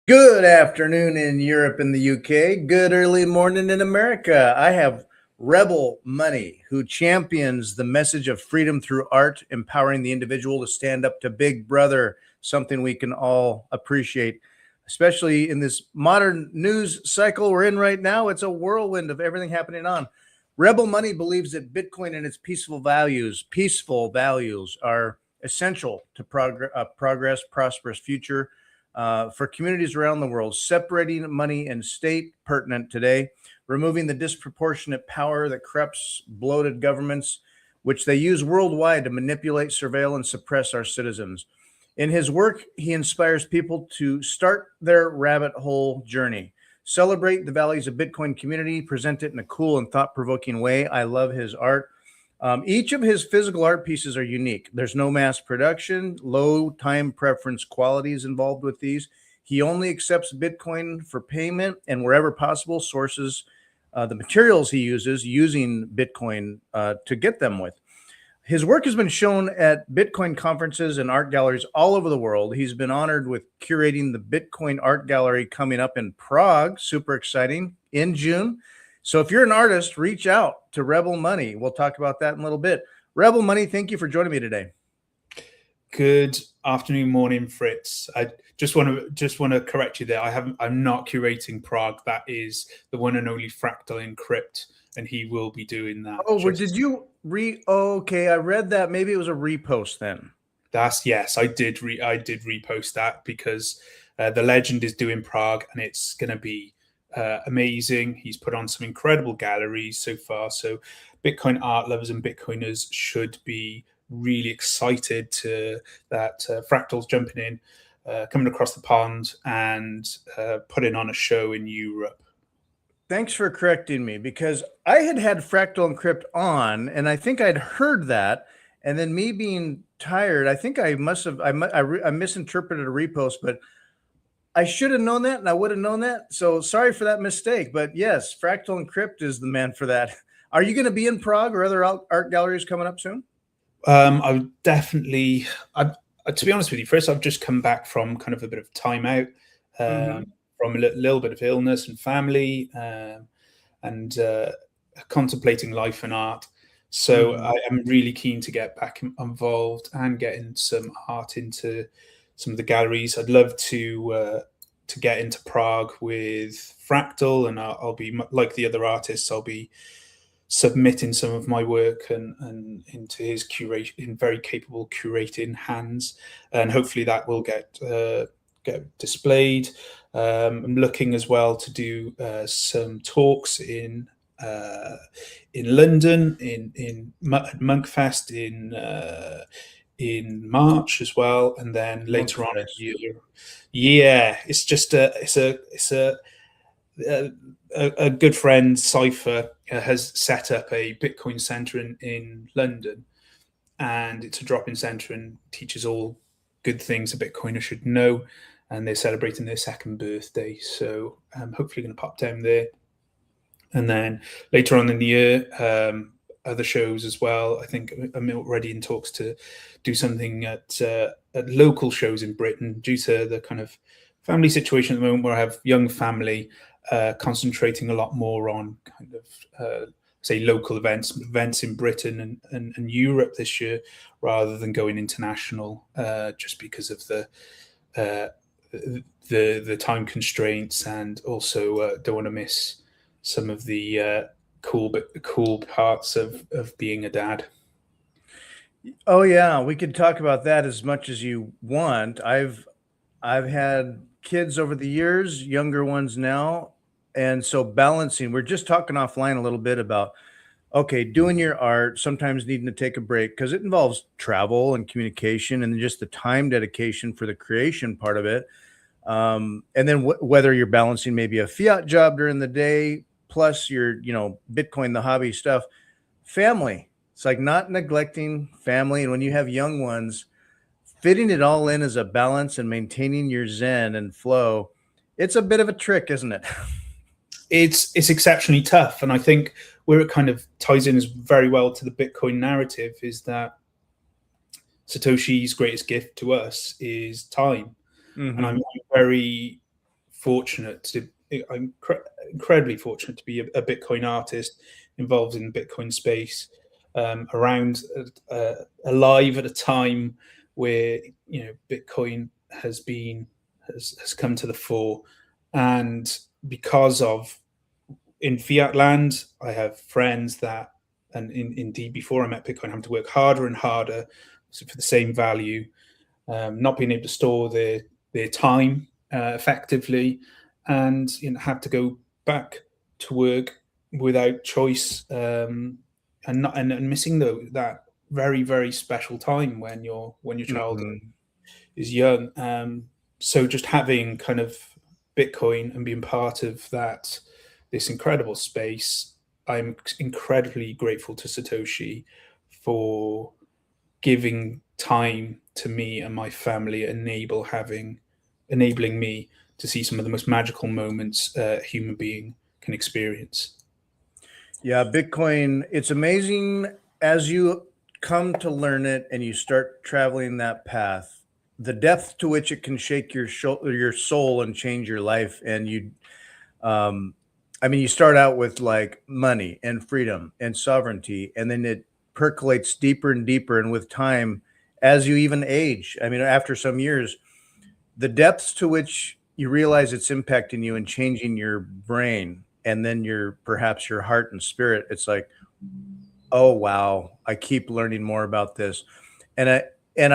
Good afternoon in Europe and the UK. Good early morning in America. I have Rebel Money, who champions the message of freedom through art, empowering the individual to stand up to Big Brother, something we can all appreciate, especially in this modern news cycle we're in right now. It's a whirlwind of everything happening on. Rebel Money believes that Bitcoin and its peaceful values are essential to progress, prosperous future for communities around the world, separating money and state pertinent today, removing the disproportionate power that corrupts bloated governments, which they use worldwide to manipulate, surveil, and suppress our citizens. In his work, he inspires people to start their rabbit hole journey, celebrate the values of Bitcoin community, present it in a cool and thought-provoking way. I love his art. Each of his physical art pieces are unique. There's no mass production, low time preference qualities involved with these. He only accepts Bitcoin for payment and wherever possible sources the materials he uses using Bitcoin to get them with. His work has been shown at Bitcoin conferences and art galleries all over the world. He's been honored with curating the Bitcoin Art Gallery coming up in Prague, super exciting, in June. So if you're an artist, reach out to Rebel Money. We'll talk about that in a little bit. Rebel Money, thank you for joining me today. Good afternoon, morning, Fritz. I just want to correct you there. I'm not curating Prague. That is the one and only Fractal Encrypt, and he will be doing that. Oh, did you okay, I read that. Maybe it was a repost then. Yes, I did repost that because the legend is due in Prague, and it's going to be amazing. He's put on some incredible galleries so far. So Bitcoin art lovers and Bitcoiners should be really excited to that Fractal's jumping in, coming across the pond and putting on a show in Europe. Thanks for correcting me, because I had Fractal Encrypt on, and I think I'd heard that, and then me being tired, I think I misinterpreted a repost, but I should have known that, and I would have known that. So sorry for that mistake. But yes, Fractal Encrypt is the man for that. Are you going to be in Prague or other art galleries coming up soon? I would definitely. To be honest with you, first I've just come back from kind of a bit of time out, from a little bit of illness and family, and contemplating life and art. So I am really keen to get back involved and getting some art into some of the galleries. I'd love to get into Prague with Fractal, and I'll be like the other artists. I'll be submitting some of my work and into his curation, very capable curating hands, and hopefully that will get displayed. I'm looking as well to do some talks in London, in Monkfest in March as well, and then later on in the year. Yeah, it's just a good friend, Cypher, has set up a Bitcoin center in London, and it's a drop-in center and teaches all good things a Bitcoiner should know. And they're celebrating their second birthday, so I'm hopefully going to pop down there. And then later on in the year, other shows as well. I think I'm already in talks to do something at local shows in Britain, due to the kind of family situation at the moment, where I have young family, concentrating a lot more on kind of say local events in Britain and Europe this year, rather than going international, just because of the time constraints, and also don't want to miss some of the cool parts of being a dad. Oh yeah, we could talk about that as much as you want. I've had kids over the years, younger ones now, and so balancing. We're just talking offline a little bit about, okay, doing your art, sometimes needing to take a break because it involves travel and communication, and just the time dedication for the creation part of it. And then whether you're balancing maybe a fiat job during the day, plus your, Bitcoin, the hobby stuff, family. It's like not neglecting family. And when you have young ones, fitting it all in as a balance and maintaining your zen and flow, it's a bit of a trick, isn't it? It's exceptionally tough. And I think where it kind of ties in very well to the Bitcoin narrative is that Satoshi's greatest gift to us is time. And I'm very fortunate to I'm incredibly fortunate to be a Bitcoin artist involved in the Bitcoin space, around alive at a time where Bitcoin has come to the fore, and because of in fiat land, I have friends that, and indeed before I met Bitcoin, having to work harder and harder for the same value, not being able to store their time effectively, and have to go back to work without choice, and missing that very, very special time when your child Mhm. is young. So just having kind of Bitcoin and being part of this incredible space, I'm incredibly grateful to Satoshi for giving time to me and my family, enabling me to see some of the most magical moments a human being can experience. Yeah, Bitcoin, it's amazing as you come to learn it and you start traveling that path, the depth to which it can shake your soul and change your life. And um, I mean, you start out with like money and freedom and sovereignty, and then it percolates deeper and deeper. And with time, as you even age, I mean, after some years, the depths to which you realize it's impacting you and changing your brain, and then perhaps your heart and spirit, it's like, oh wow, I keep learning more about this. And I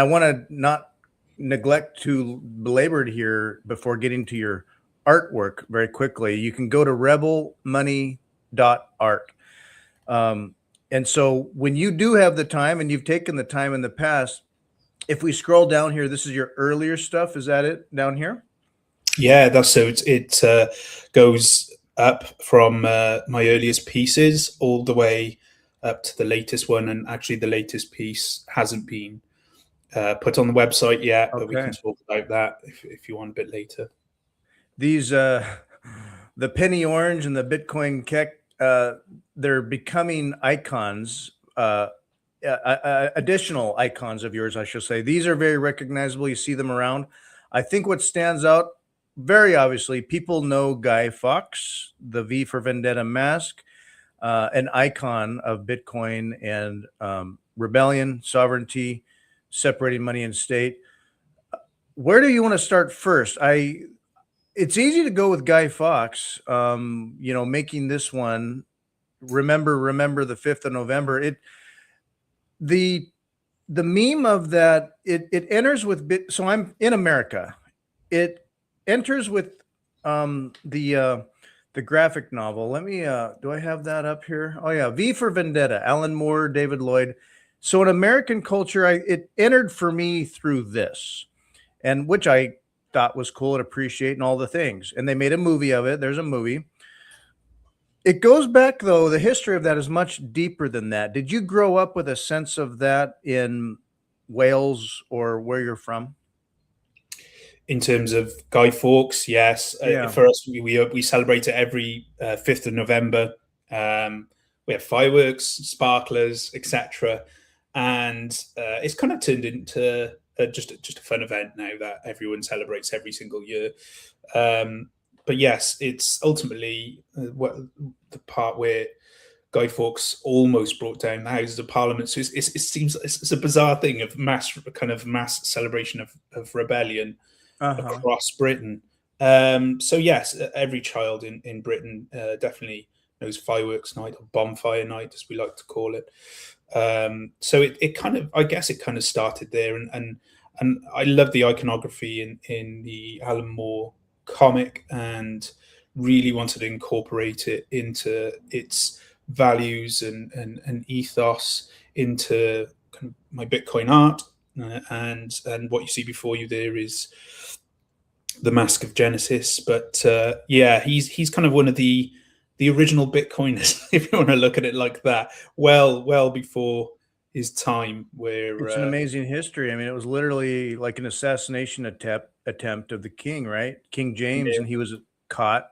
want to not neglect to belabor it here before getting to your artwork very quickly. You can go to rebelmoney.art. um, and so when you do have the time, and you've taken the time in the past, if we scroll down here, this is your earlier stuff. Is that it down here? Yeah, that's so. It goes up from my earliest pieces all the way up to the latest one, and actually, the latest piece hasn't been put on the website yet, but we can Okay. talk about that if you want a bit later. These the penny orange and the Bitcoin keck, they're becoming icons, additional icons of yours, I should say. These are very recognizable. You see them around. I think what stands out very obviously, people know Guy Fawkes, the V for Vendetta mask, an icon of Bitcoin and rebellion, sovereignty, separating money and state. Where do you want to start first? It's easy to go with Guy Fawkes, making this one, remember the 5th of November. The the meme of that, it enters with so I'm in America. It enters with the graphic novel. Let me do I have that up here? Oh yeah, V for Vendetta, Alan Moore, David Lloyd. So in American culture, it entered for me through this, and which I thought was cool and appreciate and all the things. And they made a movie of it. There's a movie. It goes back though, the history of that is much deeper than that. Did you grow up with a sense of that in Wales or where you're from? In terms of Guy Fawkes, yes. Yeah. For us, we celebrate it every 5th of November. We have fireworks, sparklers, etc., and it's kind of turned into just a fun event now that everyone celebrates every single year. But yes, it's ultimately the part where Guy Fawkes almost brought down the Houses of Parliament. So it seems it's a bizarre thing of mass celebration of rebellion Uh-huh. across Britain. So yes, every child in Britain definitely knows fireworks night or bonfire night, as we like to call it. So it kind of, I guess, it kind of started there, and I love the iconography in the Alan Moore comic, and really wanted to incorporate it into its values and ethos into kind of my Bitcoin art. And what you see before you there is the Mask of Genesis. But yeah, he's kind of one of the original Bitcoiners, if you want to look at it like that. Well before his time, where It's an amazing history. I mean, it was literally like an assassination attempt of the king, right? King James, yeah, and he was caught.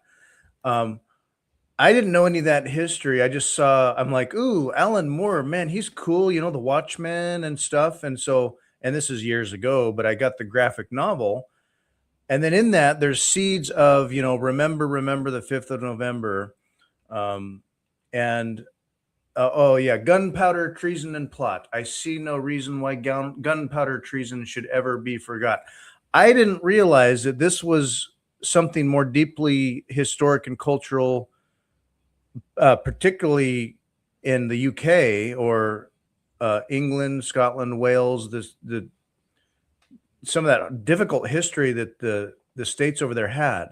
Um, I didn't know any of that history. I just saw, I'm like, ooh, Alan Moore, man, he's cool, the Watchmen and stuff. And so, and this is years ago, but I got the graphic novel. And then in that, there's seeds of, remember the 5th of November. And oh yeah, gunpowder, treason, and plot. I see no reason why gunpowder treason should ever be forgot. I didn't realize that this was something more deeply historic and cultural, particularly in the UK or England, Scotland, Wales. Some of that difficult history that the states over there had.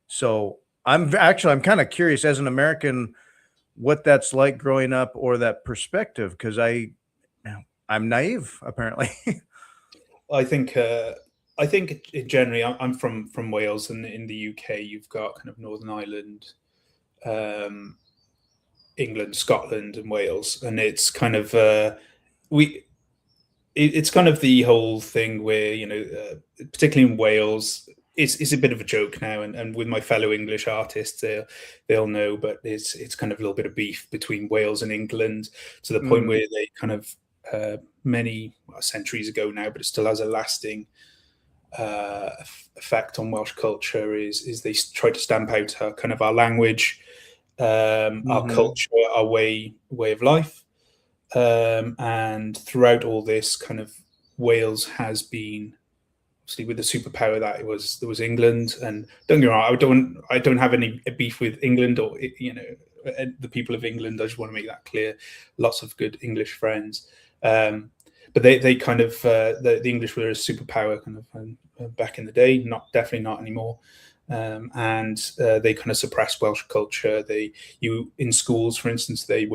So I'm kind of curious as an American what that's like growing up, or that perspective, because I'm naive apparently. I think generally, I'm from Wales, and in the UK you've got kind of Northern Ireland, England, Scotland, and Wales, and it's kind of it's kind of the whole thing where, particularly in Wales, it's a bit of a joke now, and with my fellow English artists, they'll know, but it's kind of a little bit of beef between Wales and England, to the point where they kind of many centuries ago now, but it still has a lasting effect on Welsh culture. Is they try to stamp out our language, our culture, our way of life. And throughout all this, kind of Wales has been, obviously, with the superpower that there was England. And don't get me wrong, I don't have any beef with England or the people of England. I just want to make that clear. Lots of good English friends, but they kind of the English were a superpower kind of back in the day. Definitely not anymore. And they kind of suppressed Welsh culture. In schools, for instance, there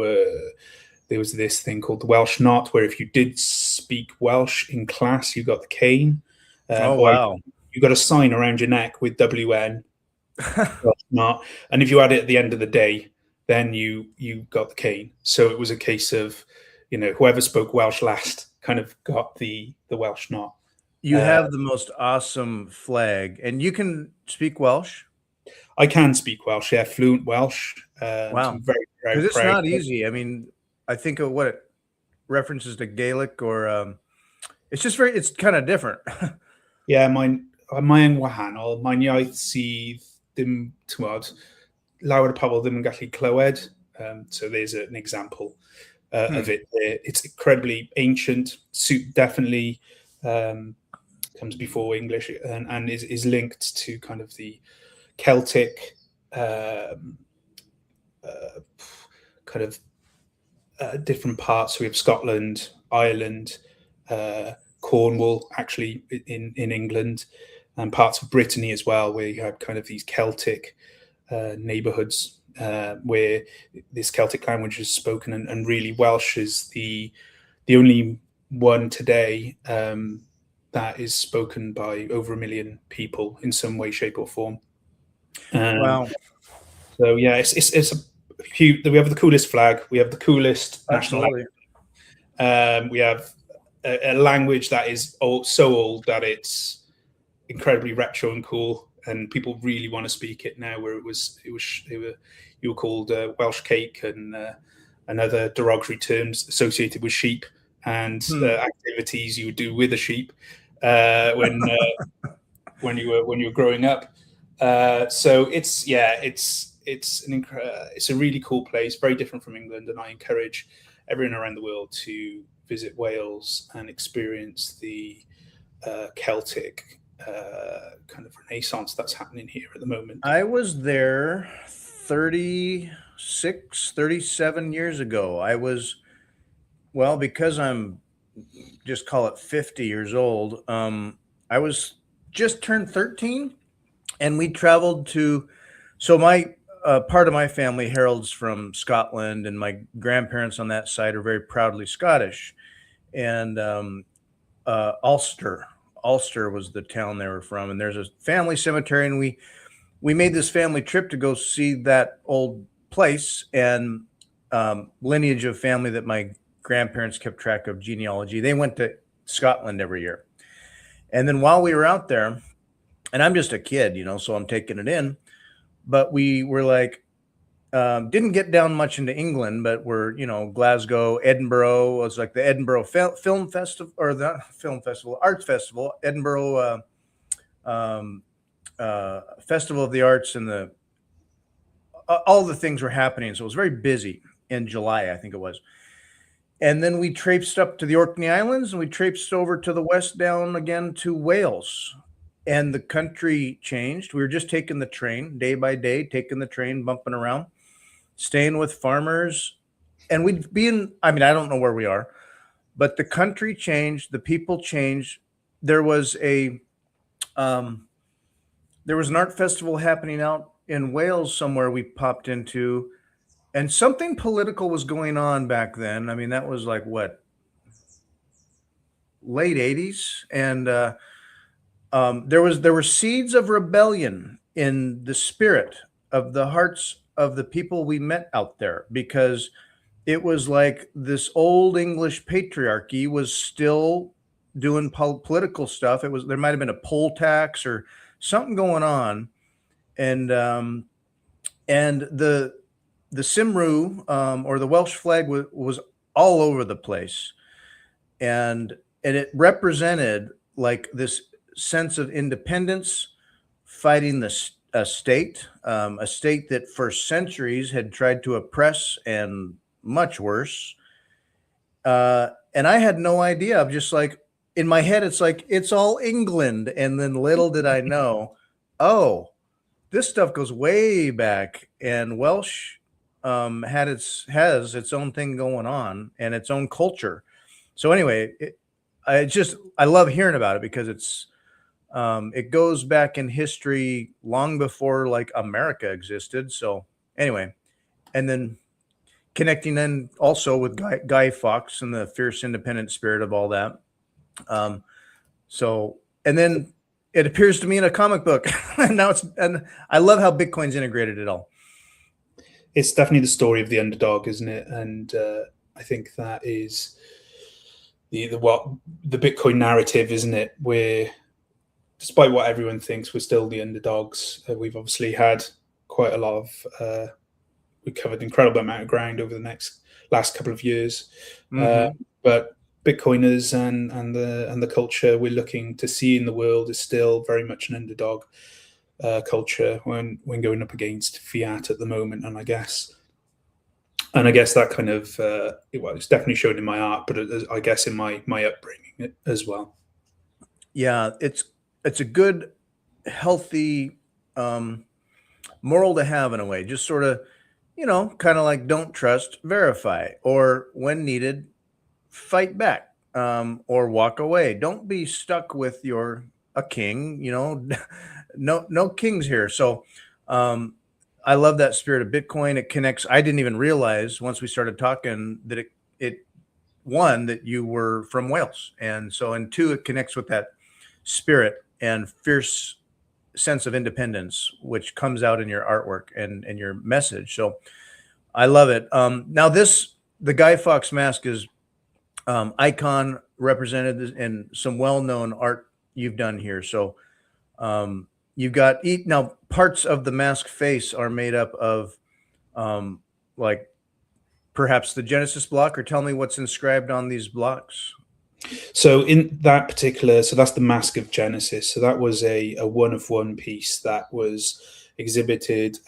was this thing called the Welsh Not, where if you did speak Welsh in class, you got the cane. Oh wow! You got a sign around your neck with WN Welsh Not, and if you had it at the end of the day, then you got the cane. So it was a case of, whoever spoke Welsh last kind of got the Welsh Not. You have the most awesome flag, and you can speak Welsh. I can speak Welsh, yeah, fluent Welsh. Wow, so I'm very, very because it's proud. not easy. I mean, I think of what it references to Gaelic, or it's kind of different. Yeah, mae'n wahanol. Mae'n iaith sydd ddim, lawer o pobl ddim yn gallu clywed. So there's an example of it there. It's incredibly ancient. Definitely comes before English, and is linked to kind of the Celtic kind of different parts. So we have Scotland, Ireland, Cornwall, actually in England, and parts of Brittany as well, where you had kind of these Celtic neighborhoods where this Celtic language is spoken, and really Welsh is the only one today that is spoken by over 1 million people in some way, shape, or form. Wow! So yeah, it's a huge. We have the coolest flag. We have the coolest national language. We have a language that is so old that it's incredibly retro and cool, and people really want to speak it now. Where you were called Welsh cake and other derogatory terms associated with sheep and activities you would do with a sheep when you were growing up. So it's a really cool place, very different from England, and I encourage everyone around the world to visit Wales and experience the Celtic kind of renaissance that's happening here at the moment. I was there 37 years ago. Because I'm, just call it 50 years old. I was just turned 13, and we traveled so my part of my family heralds from Scotland, and my grandparents on that side are very proudly Scottish. And Ulster was the town they were from, and there's a family cemetery, and we made this family trip to go see that old place and lineage of family that my grandparents kept track of, genealogy. They went to Scotland every year, and then while we were out there, and I'm just a kid, so I'm taking it in. But we were like, didn't get down much into England, but we're, Glasgow, Edinburgh was like the Edinburgh Film Festival, or the Film Festival, Arts Festival, Edinburgh Festival of the Arts, and all the things were happening. So it was very busy in July, I think it was. And then we traipsed up to the Orkney Islands, and we traipsed over to the west down again to Wales. And the country changed. We were just taking the train day by day, taking the train, bumping around, staying with farmers. And we'd be in, I mean, I don't know where we are, but the country changed, the people changed. There was an art festival happening out in Wales somewhere we popped into, and something political was going on back then. I mean, that was like what, late 80s, and there were seeds of rebellion in the spirit of the hearts of the people we met out there, because it was like this old English patriarchy was still doing political stuff. It was, there might have been a poll tax or something going on, and the Cymru, or the Welsh flag was all over the place, and it represented like this sense of independence, fighting a state that for centuries had tried to oppress, and much worse. And I had no idea. I'm just like, in my head, it's like, it's all England. And then little did I know, oh, this stuff goes way back, and Welsh has its own thing going on and its own culture. So anyway, I love hearing about it, because it goes back in history long before like America existed. So anyway, and then connecting then also with Guy Fawkes and the fierce independent spirit of all that. So, and then it appears to me in a comic book. And I love how Bitcoin's integrated it all. It's definitely the story of the underdog, isn't it? And I think that is the Bitcoin narrative, isn't it? Where, despite what everyone thinks, we're still the underdogs. We've obviously had quite a lot of we covered an incredible amount of ground over the last couple of years. But Bitcoiners and the culture we're looking to see in the world is still very much an underdog culture when going up against fiat at the moment. And I guess that kind of it's definitely shown in my art, but I guess in my upbringing as well. Yeah, it's a good, healthy moral to have in a way. Just sort of, kind of like, don't trust, verify, or when needed, fight back, or walk away. Don't be stuck with a king, no kings here. So I love that spirit of Bitcoin. It connects. I didn't even realize once we started talking that one, that you were from Wales. And so, and two, it connects with that spirit and fierce sense of independence, which comes out in your artwork and your message. So I love it. Now the Guy Fawkes mask is icon represented in some well-known art you've done here. So you've got now parts of the mask face are made up of like perhaps the Genesis block, or tell me what's inscribed on these blocks. So in that particular, so that's the Mask of Genesis. So that was a one-of-one piece that was exhibited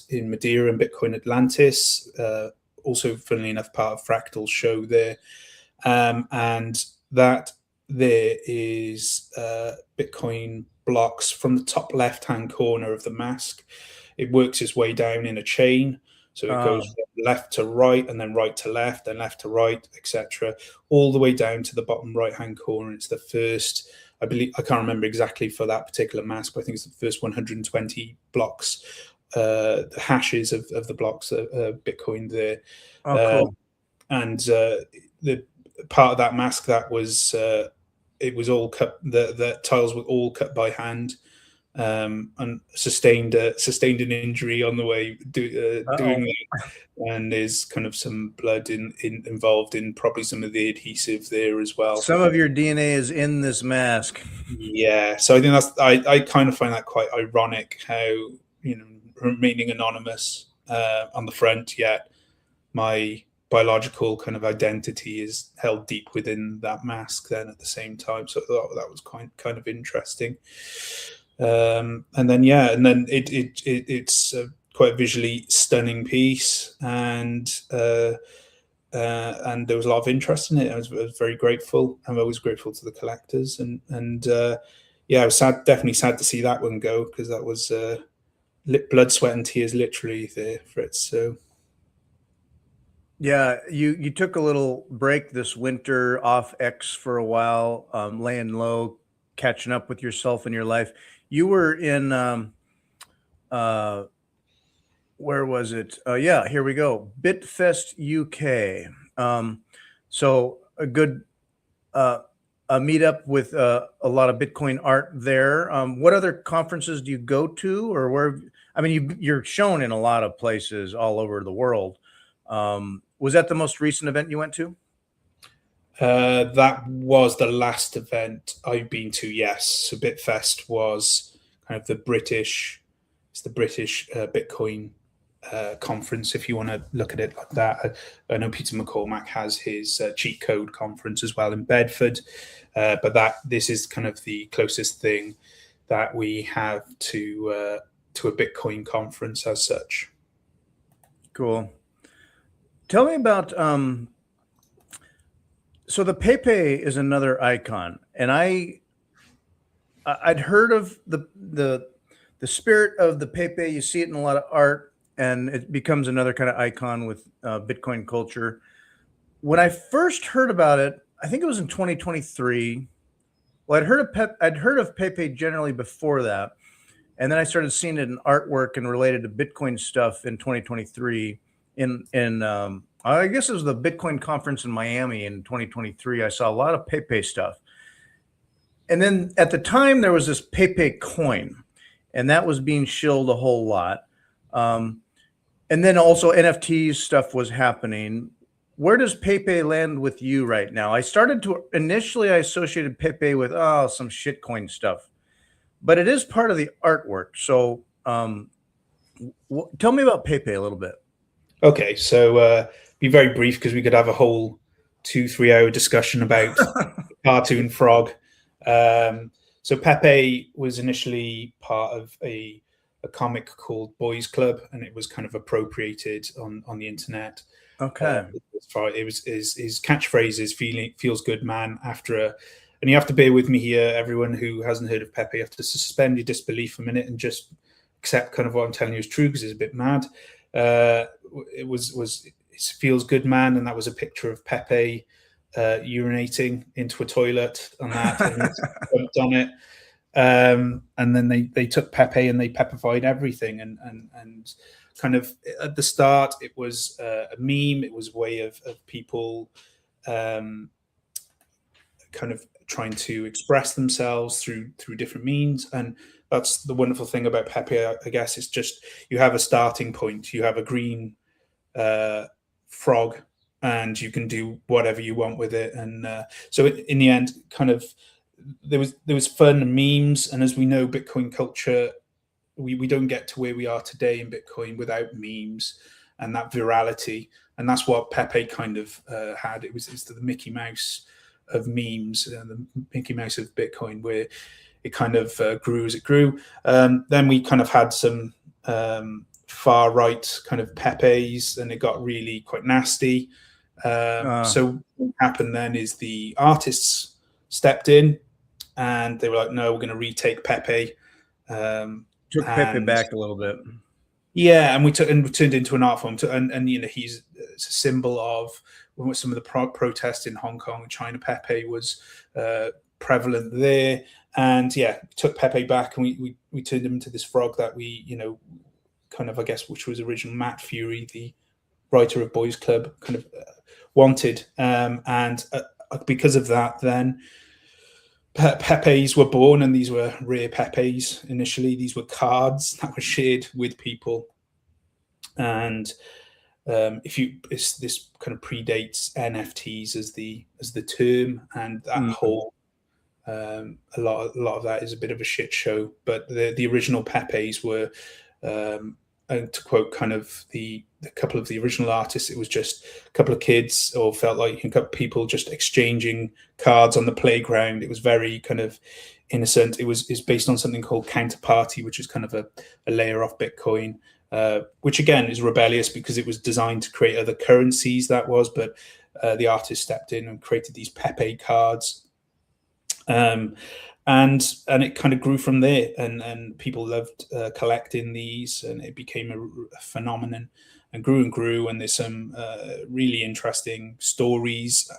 in Madeira and Bitcoin Atlantis. Also, funnily enough, part of Fractal's show there. And that there is Bitcoin blocks from the top left-hand corner of the mask. It works its way down in a chain. So it goes from left to right, and then right to left, and left to right, etc., all the way down to the bottom right-hand corner. It's the first, I believe, I can't remember exactly for that particular mask, but I think it's the first 120 blocks, the hashes of the blocks of Bitcoin there. Cool. And the part of that mask that was, it was all cut, the tiles were all cut by hand. And sustained an injury on the way doing that, and there's kind of some blood involved in probably some of the adhesive there as well. Some of your DNA is in this mask. Yeah, so I think I kind of find that quite ironic, how remaining anonymous on the front, yet my biological kind of identity is held deep within that mask then at the same time. So that was kind of interesting. And then it's quite a visually stunning piece, and there was a lot of interest in it. I was very grateful. I'm always grateful to the collectors, and I was definitely sad to see that one go, because that was blood, sweat, and tears literally there for it. So. Yeah, you took a little break this winter off X for a while, laying low, catching up with yourself and your life. You were in where was it? Yeah, here we go. Bitfest UK. So a good a meetup with a lot of Bitcoin art there. What other conferences do you go to, or where? I mean, you're shown in a lot of places all over the world. Was that the most recent event you went to? That was the last event I've been to, yes. So Bitfest was kind of the British Bitcoin conference, if you want to look at it like that. I know Peter McCormack has his cheat code conference as well in Bedford, but this is kind of the closest thing that we have to a Bitcoin conference as such. Cool. Tell me about so the Pepe is another icon, and I'd heard of the spirit of the Pepe. You see it in a lot of art, and it becomes another kind of icon with Bitcoin culture. When I first heard about it, I think it was in 2023. Well, I'd heard of Pepe generally before that, and then I started seeing it in artwork and related to Bitcoin stuff in 2023. I guess it was the Bitcoin conference in Miami in 2023. I saw a lot of Pepe stuff. And then at the time, there was this Pepe coin, and that was being shilled a whole lot. And then also NFTs stuff was happening. Where does Pepe land with you right now? I associated Pepe with some shitcoin stuff, but it is part of the artwork. So tell me about Pepe a little bit. Okay, so be very brief, because we could have a whole 2-3 hour discussion about cartoon frog. So Pepe was initially part of a comic called Boys Club, and it was kind of appropriated on the internet. Okay. It was his catchphrase is feels good, man. And you have to bear with me here, everyone who hasn't heard of Pepe. You have to suspend your disbelief a minute and just accept kind of what I'm telling you is true, because it's a bit mad. It feels good, man, and that was a picture of Pepe urinating into a toilet on that, and jumped on it. And then they took Pepe and they Pepified everything, and kind of at the start it was a meme. It was a way of people kind of trying to express themselves through different means. And that's the wonderful thing about Pepe, I guess. It's just, you have a starting point. You have a green frog, and you can do whatever you want with it. And so in the end, kind of, there was fun and memes. And as we know, Bitcoin culture, we don't get to where we are today in Bitcoin without memes and that virality. And that's what Pepe kind of had. It's the Mickey Mouse of memes, the Mickey Mouse of Bitcoin, where it kind of grew as it grew. Then we kind of had some far right kind of Pepes, and it got really quite nasty. So what happened then is the artists stepped in, and they were like, no, we're going to retake Pepe. Took Pepe back a little bit. Yeah, and we turned into an art form. And it's a symbol of some of the protests in Hong Kong and China. Pepe was prevalent there, and took Pepe back, and we turned him into this frog that we kind of, I guess, which was original Matt Fury, the writer of Boys Club, kind of wanted, and because of that, then Pepes were born, and these were rare Pepes initially. These were cards that were shared with people, and this kind of predates NFTs as the term, and that whole a lot of that is a bit of a shit show. But the original Pepes were to quote kind of the couple of the original artists, it was just a couple of kids, or felt like a couple of people just exchanging cards on the playground. It was very kind of innocent. It's based on something called Counterparty, which is kind of a layer off Bitcoin, which again is rebellious because it was designed to create other currencies. But the artist stepped in and created these Pepe cards. And it kind of grew from there, and people loved collecting these, and it became a phenomenon, and grew. And there's some really interesting stories,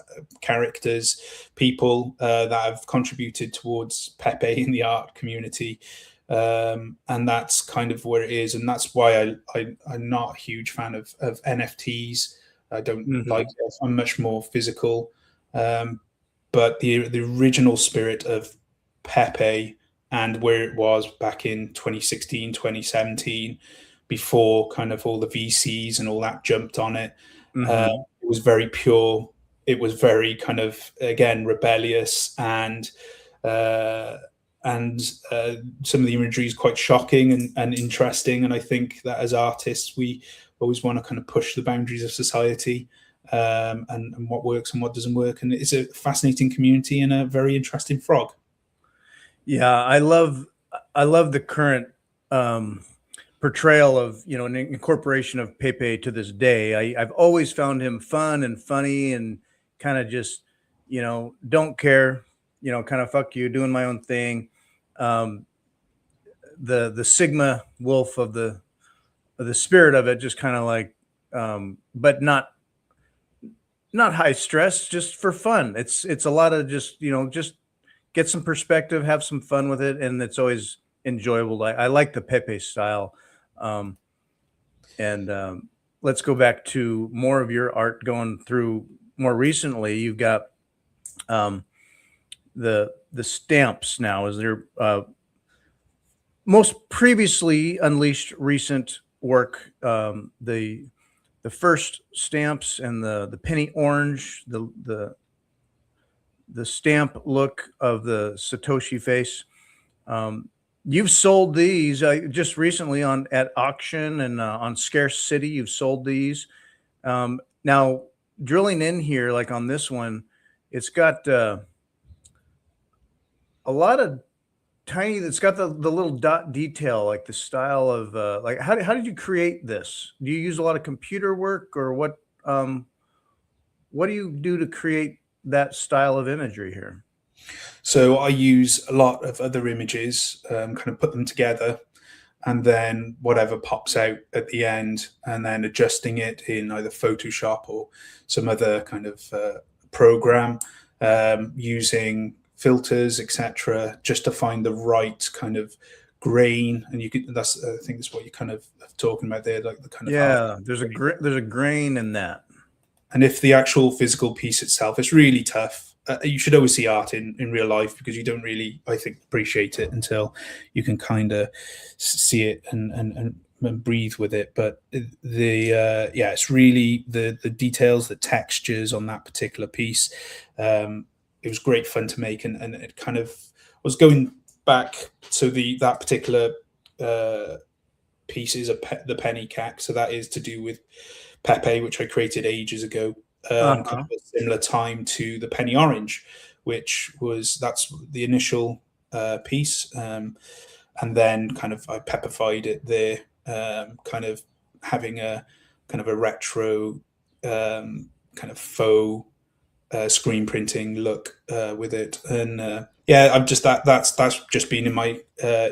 characters, people that have contributed towards Pepe in the art community, and that's kind of where it is. And that's why I'm not a huge fan of NFTs. I don't like it. I'm much more physical. But the original spirit of Pepe and where it was back in 2016, 2017, before kind of all the VCs and all that jumped on it, it was very pure. It was very kind of, again, rebellious, and some of the imagery is quite shocking and interesting. And I think that as artists, we always want to kind of push the boundaries of society. And what works and what doesn't work. And it's a fascinating community and a very interesting frog. Yeah, I love the current portrayal of, an incorporation of Pepe to this day. I've always found him fun and funny and kind of just, don't care, kind of fuck you, doing my own thing. The Sigma wolf of the spirit of it, just kind of like, but not high stress, just for fun. It's a lot of just get some perspective, have some fun with it, and it's always enjoyable. I like the Pepe style. Let's go back to more of your art going through more recently. You've got the stamps now. Is there most previously unleashed recent work, the first stamps and the penny orange, the stamp look of the Satoshi face. You've sold these just recently at auction and on Scarce City. You've sold these. Now, drilling in here, like on this one, it's got a lot of tiny. It's got the little dot detail, like the style of like how did you create this? Do you use a lot of computer work, or what? What do you do to create that style of imagery here? So I use a lot of other images, kind of put them together, and then whatever pops out at the end, and then adjusting it in either Photoshop or some other kind of program, using filters, etc., just to find the right kind of grain. And you could, I think that's what you're kind of talking about there, like the kind of there's a grain in that. And if the actual physical piece itself is really tough, you should always see art in real life, because you don't really, I think, appreciate it until you can kind of see it and breathe with it. But it's really the details, the textures on that particular piece. It was great fun to make, and it kind of was going back to that particular piece is the penny cack. So that is to do with Pepe, which I created ages ago, kind of a similar time to the penny orange, that's the initial piece, and then kind of I peppified it there, kind of having a kind of a retro kind of faux screen printing look with it. And I'm just that's just been in my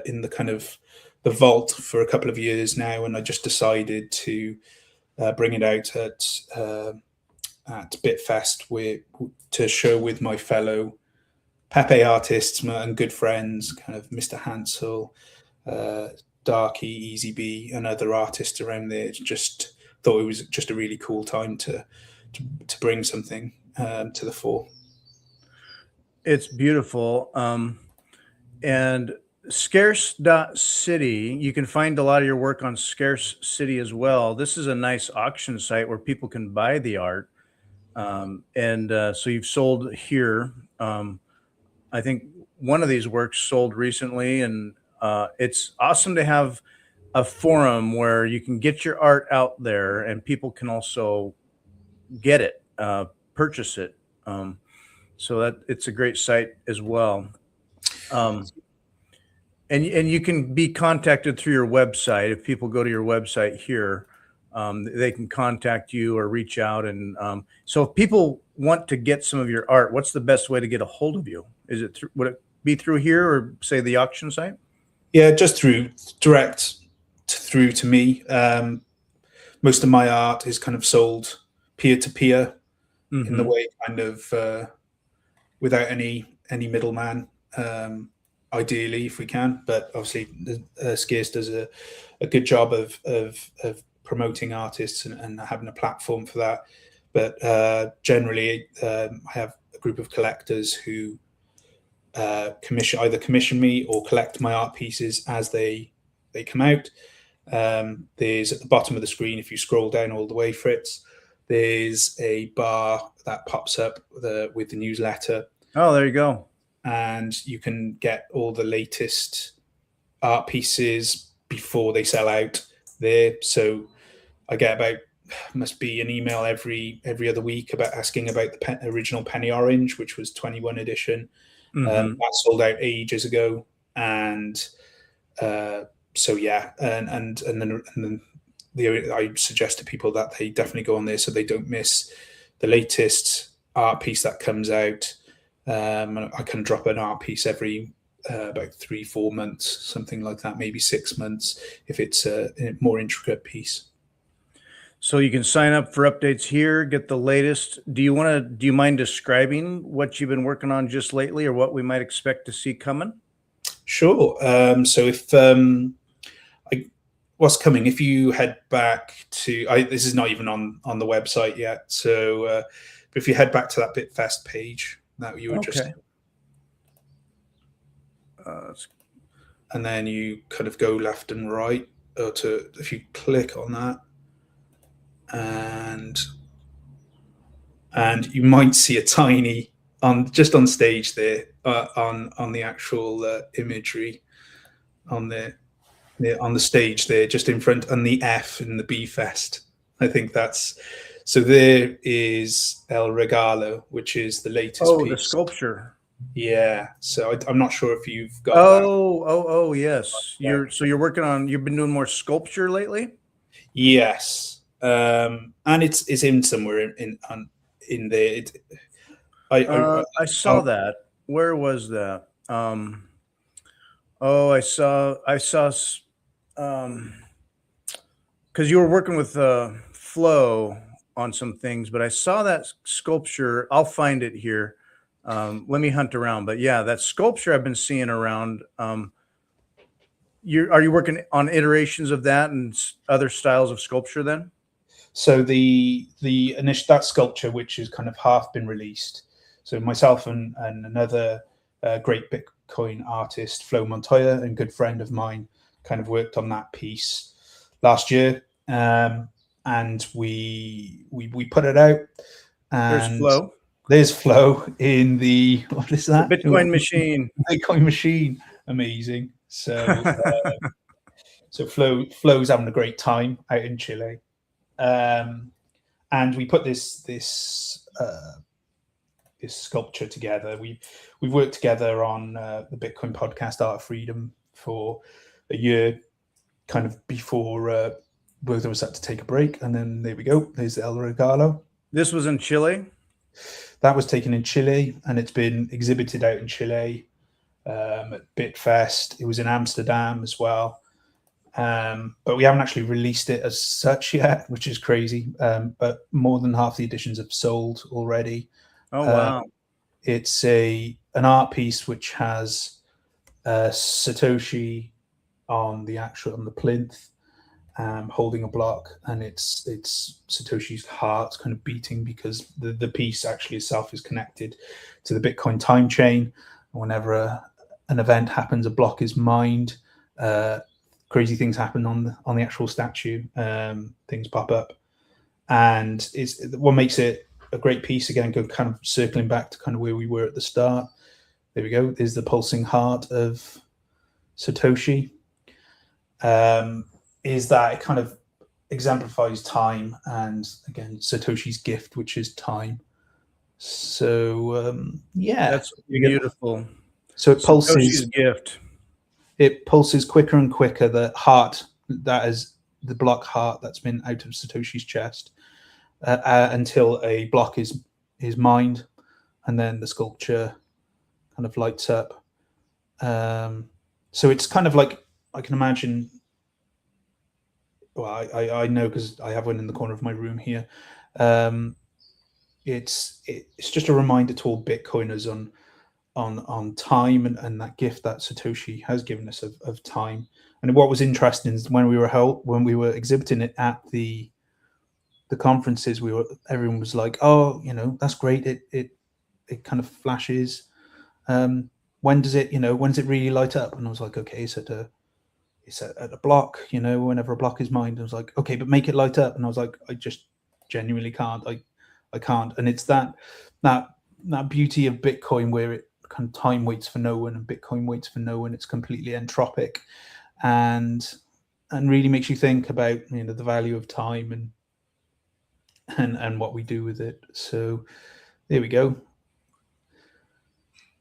in the kind of the vault for a couple of years now, and I just decided to bring it out at Bitfest to show with my fellow Pepe artists and good friends, kind of Mr. Hansel, Darky, Easy B, and other artists around there. Just thought it was just a really cool time to bring something to the fore. It's beautiful. And Scarce.city, you can find a lot of your work on Scarce City as well. This is a nice auction site where people can buy the art. So you've sold here. I think one of these works sold recently, and it's awesome to have a forum where you can get your art out there and people can also get it, purchase it. So that it's a great site as well. And you can be contacted through your website. If people go to your website here, they can contact you or reach out. And so if people want to get some of your art, what's the best way to get a hold of you? Is it would it be through here or say the auction site? Yeah, just direct through to me. Most of my art is kind of sold peer to peer in the way, kind of without any middleman. Ideally, if we can, but obviously, Scarce does a good job of promoting artists and having a platform for that. But generally, I have a group of collectors who commission me or collect my art pieces as they come out. There's at the bottom of the screen, if you scroll down all the way, Fritz, there's a bar that pops up with the newsletter. Oh, there you go. And you can get all the latest art pieces before they sell out there. So I get must be an email every other week about asking about the original Penny Orange, which was 21 edition. That sold out ages ago. And so yeah, and then I suggest to people that they definitely go on there so they don't miss the latest art piece that comes out. I can drop an art piece every about 3-4 months, something like that, maybe 6 months if it's a more intricate piece. So you can sign up for updates here, get the latest. Do you mind describing what you've been working on just lately or what we might expect to see coming? Sure. So if what's coming, if you head back to, this is not even on the website yet. So but if you head back to that BitFest page that you were just, and then you kind of go left and right, if you click on that, and you might see a tiny just on stage there, on the actual imagery on the stage there, just in front, and the F in the B Fest. I think that's, so there is El Regalo, which is the latest piece. The sculpture. Yeah. So I'm not sure if you've got Oh, yes. You're working on, you've been doing more sculpture lately? Yes. And it's in somewhere in there. I saw that. Where was that? I saw because you were working with Flo on some things, but I saw that sculpture. I'll find it here. Let me hunt around. But yeah, that sculpture I've been seeing around. Are you working on iterations of that and other styles of sculpture then? So the initial, that sculpture, which is kind of half been released. So myself and another great Bitcoin artist, Flo Montoya, and good friend of mine, kind of worked on that piece last year, and we put it out. And there's Flo in the, what is that? The Bitcoin machine. Bitcoin machine, amazing. So so Flo's having a great time out in Chile. And we put this sculpture together. We've worked together on the Bitcoin podcast Art of Freedom for a year, kind of before both of us had to take a break, and then there we go. There's the El Regalo. This was in Chile? That was taken in Chile, and it's been exhibited out in Chile at BitFest. It was in Amsterdam as well. But we haven't actually released it as such yet, which is crazy. But more than half the editions have sold already. Oh, wow. It's an art piece which has Satoshi on the plinth, holding a block, and it's Satoshi's heart kind of beating, because the piece actually itself is connected to the Bitcoin time chain. Whenever an event happens, a block is mined. Crazy things happen on the actual statue. Things pop up, and it's what makes it a great piece. Again, kind of circling back to kind of where we were at the start. There we go. There's the pulsing heart of Satoshi. is that it kind of exemplifies time, and again, Satoshi's gift, which is time. So yeah, That's beautiful. So it Satoshi's pulses. gift. It pulses quicker and quicker. The heart, that is the block heart that's been out of Satoshi's chest, until a block is mined, and then the sculpture kind of lights up. So it's kind of like, I can imagine. Well, I know because I have one in the corner of my room here. It's just a reminder to all Bitcoiners on time, and that gift that Satoshi has given us of time. And what was interesting is when we were exhibiting it at the conferences, everyone was like, "Oh, that's great. It kind of flashes. When does it really light up?" And I was like, "Okay, it's at a block. Whenever a block is mined." I was like, "Okay, but make it light up." And I was like, "I just genuinely can't. I can't." And it's that beauty of Bitcoin, where it kind of time waits for no one, and Bitcoin waits for no one. It's completely entropic, and really makes you think about the value of time and what we do with it. So there we go.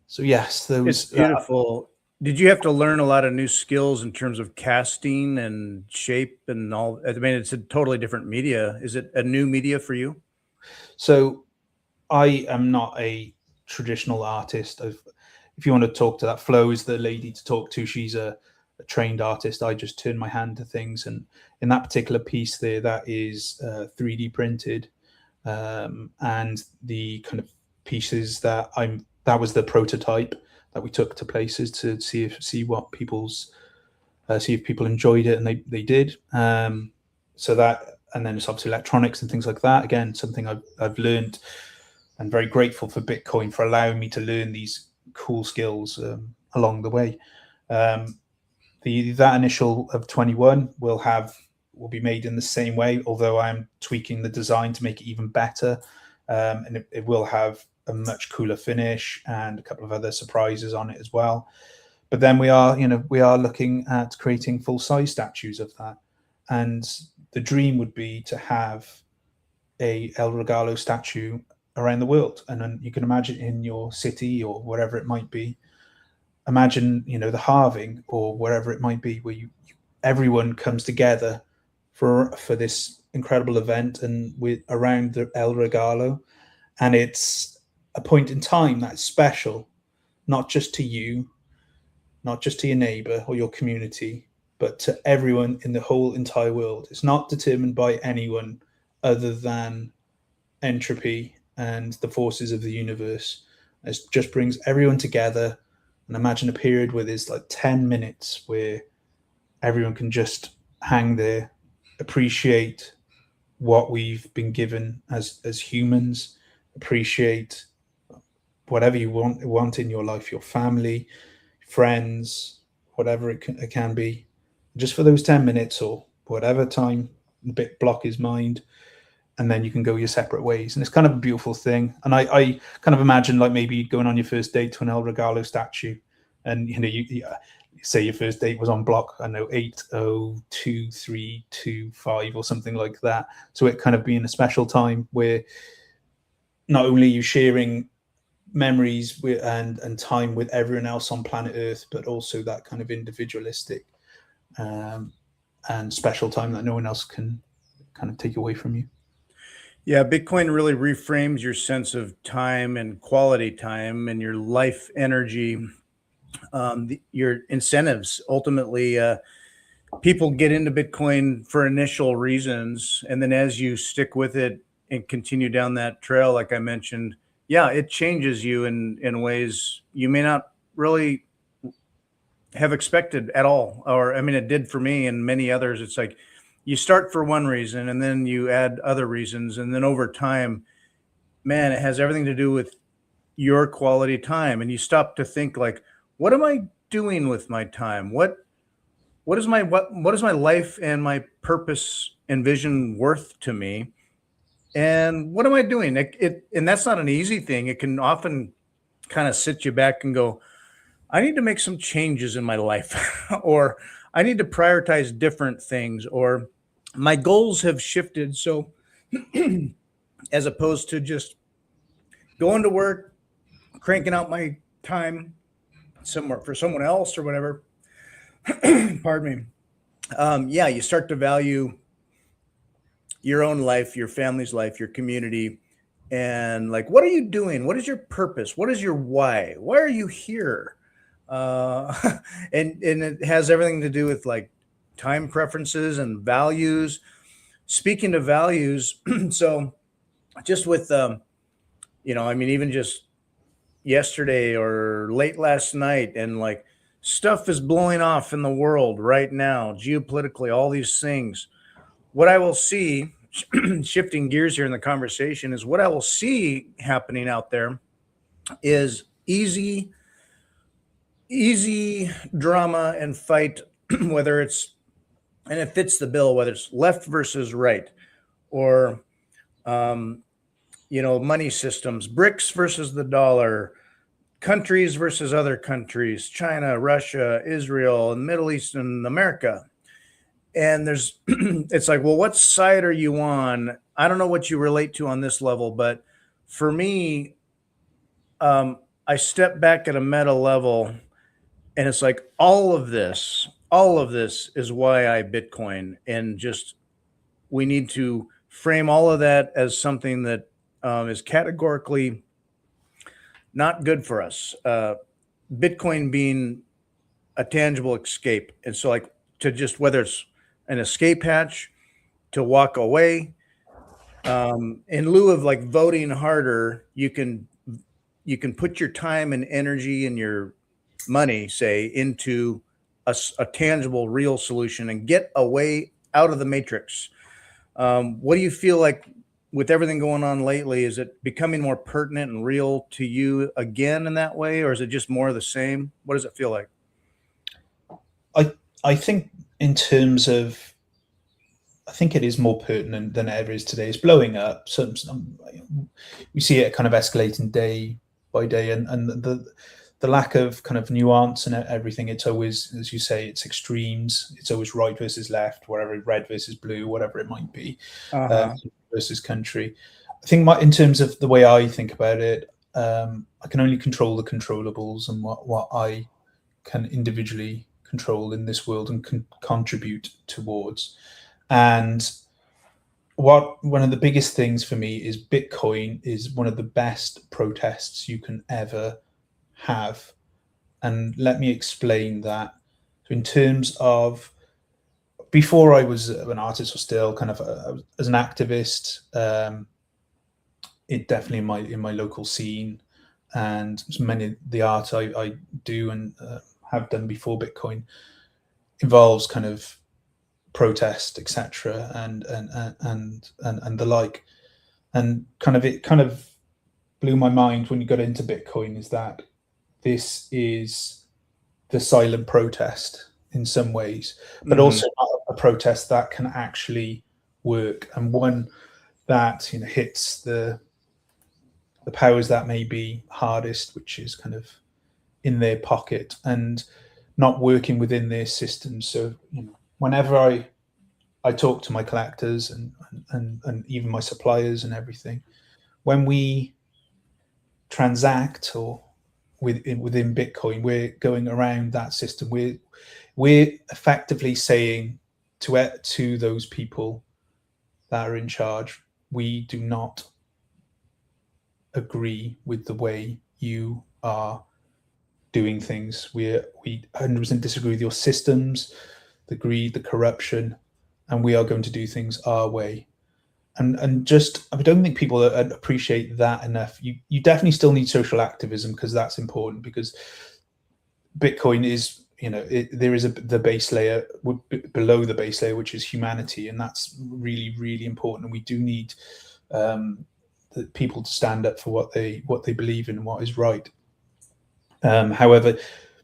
So yes, It's beautiful. Did you have to learn a lot of new skills in terms of casting and shape and all? I mean, it's a totally different media. Is it a new media for you? So I am not a traditional artist. If you want to talk to that, Flo is the lady to talk to. She's a trained artist. I just turn my hand to things, and in that particular piece there, that is 3D printed, and the kind of pieces that was the prototype that we took to places to see if people enjoyed it, and they did. So that, and then it's obviously electronics and things like that. Again, something I've learned, and very grateful for Bitcoin for allowing me to learn these cool skills along the way. That initial of 21 will be made in the same way, although I'm tweaking the design to make it even better, and it will have a much cooler finish and a couple of other surprises on it as well. But then we are looking at creating full-size statues of that, and the dream would be to have a El Regalo statue around the world. And then you can imagine in your city or wherever it might be, imagine the halving or wherever it might be, where everyone comes together for this incredible event, and around the El Regalo, and it's a point in time that's special, not just to you, not just to your neighbor or your community, but to everyone in the whole entire world. It's not determined by anyone other than entropy and the forces of the universe. It just brings everyone together. And imagine a period where there's like 10 minutes where everyone can just hang there, appreciate what we've been given as humans, appreciate whatever you want in your life, your family, friends, whatever it can be, just for those 10 minutes or whatever time the bit block is mined, and then you can go your separate ways. And it's kind of a beautiful thing. And I kind of imagine like maybe going on your first date to an El Regalo statue, and you say your first date was on block, I know 802325 or something like that. So it kind of being a special time where not only are you sharing memories and time with everyone else on planet Earth, but also that kind of individualistic and special time that no one else can kind of take away from you. Yeah, Bitcoin really reframes your sense of time and quality time and your life energy, your incentives. Ultimately, people get into Bitcoin for initial reasons, and then as you stick with it and continue down that trail, like I mentioned, yeah, it changes you in ways you may not really have expected at all. Or, I mean, it did for me and many others. It's like you start for one reason and then you add other reasons. And then over time, man, it has everything to do with your quality time. And you stop to think like, what am I doing with my time? What is my life and my purpose and vision worth to me? And what am I doing? And that's not an easy thing. It can often kind of sit you back and go, I need to make some changes in my life, or I need to prioritize different things, or my goals have shifted. So as opposed to just going to work, cranking out my time somewhere for someone else or whatever, pardon me. Yeah, you start to value your own life, your family's life, your community, and like, what are you doing? What is your purpose? What is your why? Why are you here? Uh, and it has everything to do with like time preferences and values. Speaking of values, so just with I mean, even just yesterday or late last night, and like stuff is blowing off in the world right now, geopolitically, all these things. What I will see, shifting gears here in the conversation, is what I will see happening out there is easy drama and fight, whether it's, and it fits the bill, whether it's left versus right, or um, money systems, bricks versus the dollar, countries versus other countries, China, Russia, Israel, and Middle East and America. And there's, it's like, well, what side are you on? I don't know what you relate to on this level, but for me, I step back at a meta level, and it's like all of this is why I Bitcoin, and just we need to frame all of that as something that is categorically not good for us. Bitcoin being a tangible escape. And so, like, to just, whether it's an escape hatch, to walk away, in lieu of like voting harder, you can put your time and energy and your money, say, into a tangible, real solution and get away out of the matrix. What do you feel like with everything going on lately? Is it becoming more pertinent and real to you again in that way, or is it just more of the same? What does it feel like? I think in terms of, I think it is more pertinent than it ever is today. It's blowing up. We see it kind of escalating day by day, and the lack of kind of nuance and everything. It's always, as you say, it's extremes. It's always right versus left, whatever, red versus blue, whatever it might be, versus country. I think in terms of the way I think about it, I can only control the controllables and what I can individually control in this world and can contribute towards. And one of the biggest things for me is Bitcoin is one of the best protests you can ever have. And let me explain that. So in terms of, before I was an artist, or still kind of as an activist, it definitely in my local scene, and many of the art I do and have done before Bitcoin involves kind of protest, etc., and the like. And it kind of blew my mind when you got into Bitcoin, is that this is the silent protest in some ways, but also a protest that can actually work, and one that hits the powers that may be hardest, which is kind of in their pocket and not working within their systems. So whenever I talk to my collectors and even my suppliers and everything, when we transact or within Bitcoin, we're going around that system. We're effectively saying to those people that are in charge, we do not agree with the way you are doing things. We 100% disagree with your systems, the greed, the corruption, and we are going to do things our way. And just, I don't think people appreciate that enough. You definitely still need social activism, because that's important, because Bitcoin is, there is the base layer below the base layer, which is humanity, and that's really, really important. And we do need the people to stand up for what they believe in and what is right. However,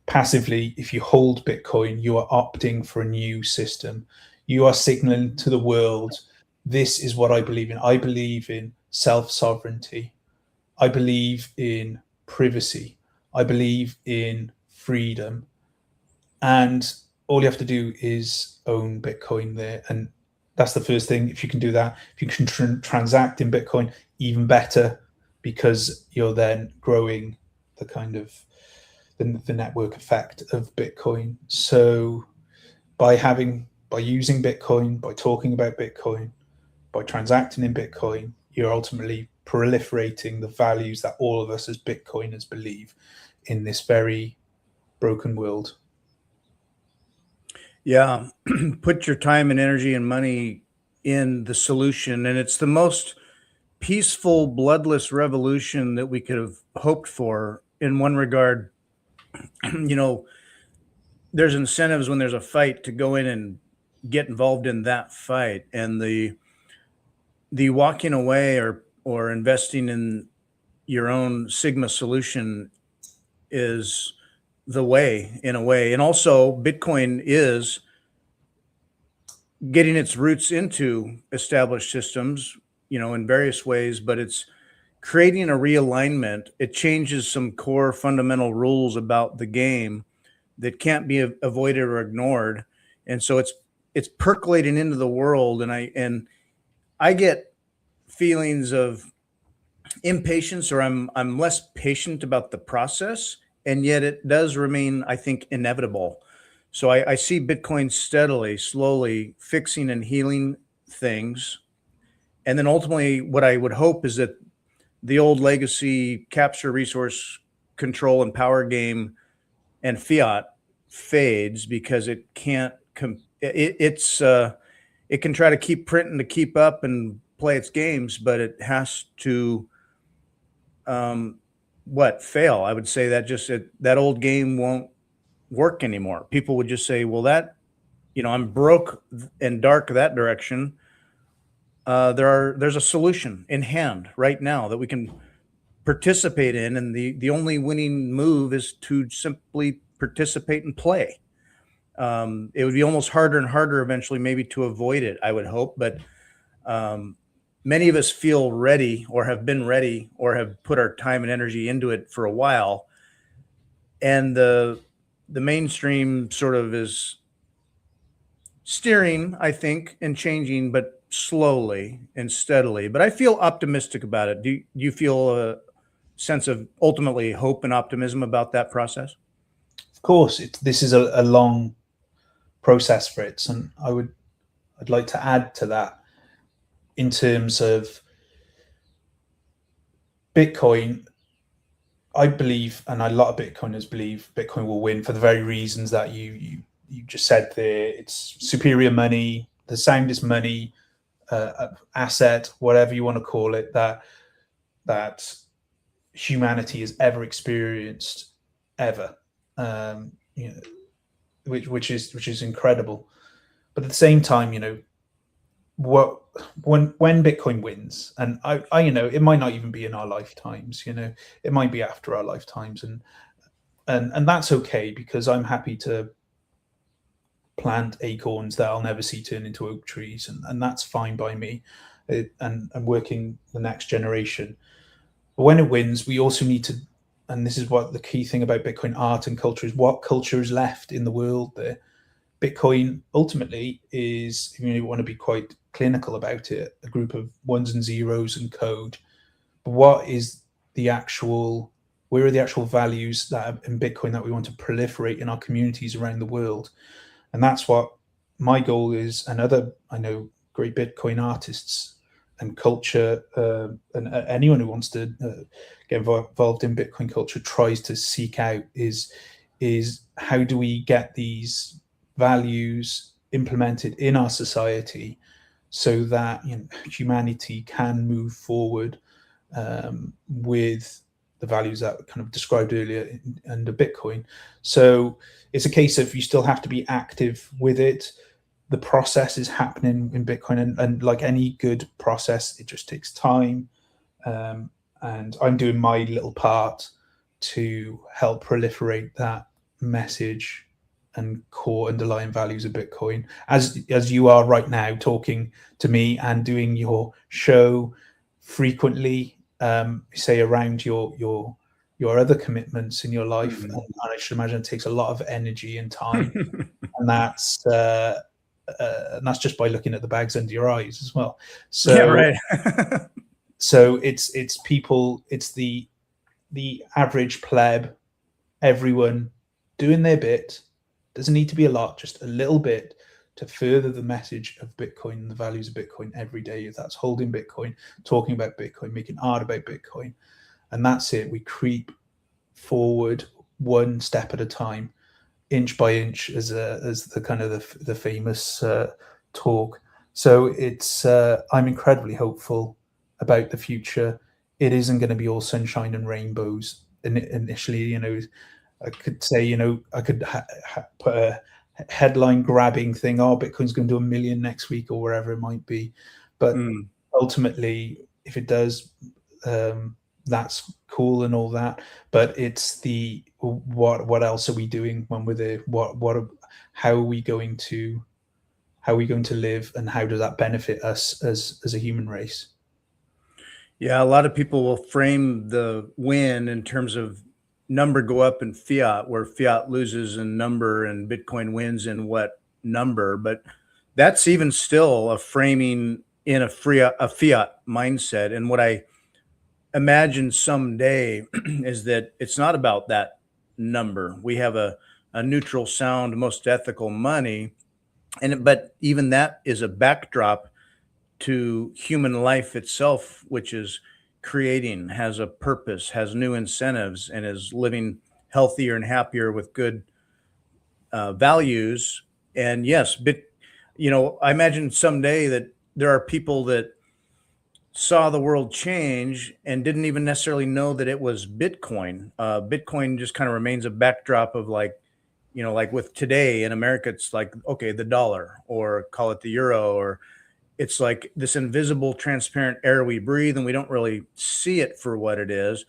passively, if you hold Bitcoin, you are opting for a new system. You are signaling to the world, this is what I believe in. I believe in self-sovereignty. I believe in privacy. I believe in freedom. And all you have to do is own Bitcoin there, and that's the first thing. If you can do that, if you can transact in Bitcoin, even better, because you're then growing the kind of the network effect of Bitcoin. So by using Bitcoin, by talking about Bitcoin, by transacting in Bitcoin, you're ultimately proliferating the values that all of us as Bitcoiners believe in this very broken world. Yeah, put your time and energy and money in the solution, and it's the most peaceful, bloodless revolution that we could have hoped for. In one regard, you know, there's incentives when there's a fight to go in and get involved in that fight, and the walking away or investing in your own Sigma solution is the way, in a way. And also, Bitcoin is getting its roots into established systems, in various ways, but it's creating a realignment. It changes some core fundamental rules about the game that can't be avoided or ignored. And so it's percolating into the world, and I get feelings of impatience, or I'm less patient about the process, and yet it does remain, I think, inevitable. So I see Bitcoin steadily, slowly fixing and healing things. And then ultimately, what I would hope is that the old legacy capture, resource control, and power game and fiat fades, because it can't, it can try to keep printing to keep up and play its games, but it has to fail. I would say that that old game won't work anymore. People would just say, well, I'm broke and dark that direction. There's a solution in hand right now that we can participate in, and the only winning move is to simply participate and play. It would be almost harder and harder eventually, maybe, to avoid it, I would hope, but many of us feel ready, or have been ready, or have put our time and energy into it for a while, and the mainstream sort of is steering, I think, and changing, but slowly and steadily. But I feel optimistic about it. Do you feel a sense of ultimately hope and optimism about that process? Of course, this is a long process, Fritz, and I'd like to add to that in terms of Bitcoin. I believe, and a lot of Bitcoiners believe, Bitcoin will win for the very reasons that you just said there. It's superior money, the soundest money, asset, whatever you want to call it, that humanity has ever experienced, ever. Which is incredible. But at the same time, when Bitcoin wins, and I it might not even be in our lifetimes, it might be after our lifetimes, and that's okay, because I'm happy to plant acorns that I'll never see turn into oak trees, and that's fine by me. And working the next generation. But when it wins, we also need to, and this is what the key thing about Bitcoin art and culture is, what culture is left in the world there. Bitcoin ultimately is, if you want to be quite clinical about it, a group of ones and zeros and code. But where are the actual values that are in Bitcoin that we want to proliferate in our communities around the world? And that's what my goal is, and other, I know, great Bitcoin artists and culture, and anyone who wants to get involved in Bitcoin culture tries to seek out, is how do we get these values implemented in our society so that humanity can move forward with the values that were kind of described earlier under Bitcoin. So it's a case of you still have to be active with it. The process is happening in Bitcoin, and like any good process, it just takes time. And I'm doing my little part to help proliferate that message and core underlying values of Bitcoin, as you are right now, talking to me and doing your show frequently, say around your other commitments in your life. And I should imagine it takes a lot of energy and time and that's just by looking at the bags under your eyes as well. So Yeah, right. so it's people, it's the average pleb, everyone doing their bit. Doesn't need to be a lot, just a little bit to further the message of Bitcoin and the values of Bitcoin every day. If that's holding Bitcoin, talking about Bitcoin, making art about Bitcoin, and that's it. We creep forward one step at a time, inch by inch, as the kind of the famous talk. So it's I'm incredibly hopeful about the future. It isn't going to be all sunshine and rainbows. Initially, I could say, I could put a headline grabbing thing, oh, Bitcoin's going to do 1 million next week or wherever it might be. But ultimately, if it does, that's cool and all that. But it's the what else are we doing when we're there? How are we going to live, and how does that benefit us as a human race? Yeah, a lot of people will frame the win in terms of number go up in fiat, where fiat loses in number and Bitcoin wins in what number. But that's even still a framing in a fiat mindset. And what I imagine someday is that it's not about that number. We have a neutral, sound, most ethical money. But even that is a backdrop to human life itself, which is creating, has a purpose, has new incentives, and is living healthier and happier with good values. And yes, I imagine someday that there are people that saw the world change and didn't even necessarily know that it was Bitcoin. Bitcoin just kind of remains a backdrop of like with today in America, it's like, okay, the dollar, or call it the euro, or it's like this invisible, transparent air we breathe, and we don't really see it for what it is.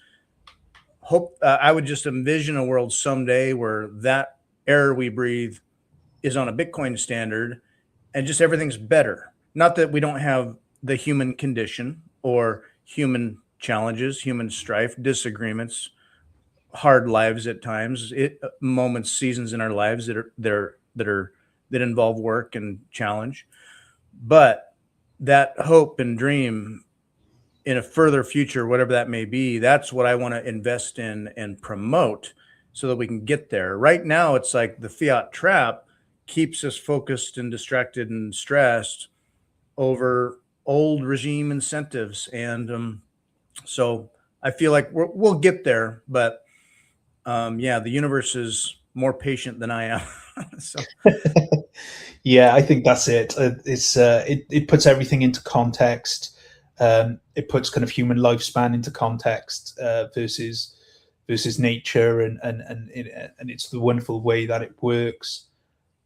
I would just envision a world someday where that air we breathe is on a Bitcoin standard, and just everything's better. Not that we don't have the human condition or human challenges, human strife, disagreements, hard lives at times, moments, seasons in our lives that involve work and challenge, but that hope and dream in a further future, whatever that may be, that's what I want to invest in and promote so that we can get there. Right now, it's like the fiat trap keeps us focused and distracted and stressed over old regime incentives. And so I feel like we'll get there, but yeah, the universe is more patient than I am. So Yeah, I think that's it. It puts everything into context. It puts kind of human lifespan into context, versus nature, and it's the wonderful way that it works.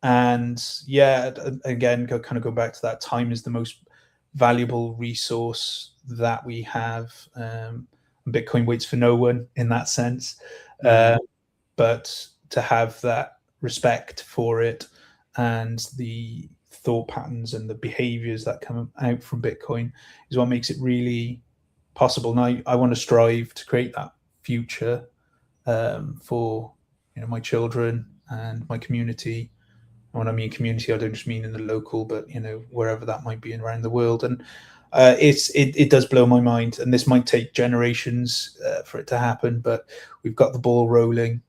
And yeah, again, kind of go back to that, time is the most valuable resource that we have. Bitcoin waits for no one in that sense. But to have that respect for it, and the thought patterns and the behaviors that come out from Bitcoin, is what makes it really possible. Now, I want to strive to create that future, for my children and my community. And when I mean community, I don't just mean in the local, but wherever that might be around the world. And it does blow my mind, and this might take generations for it to happen, but we've got the ball rolling,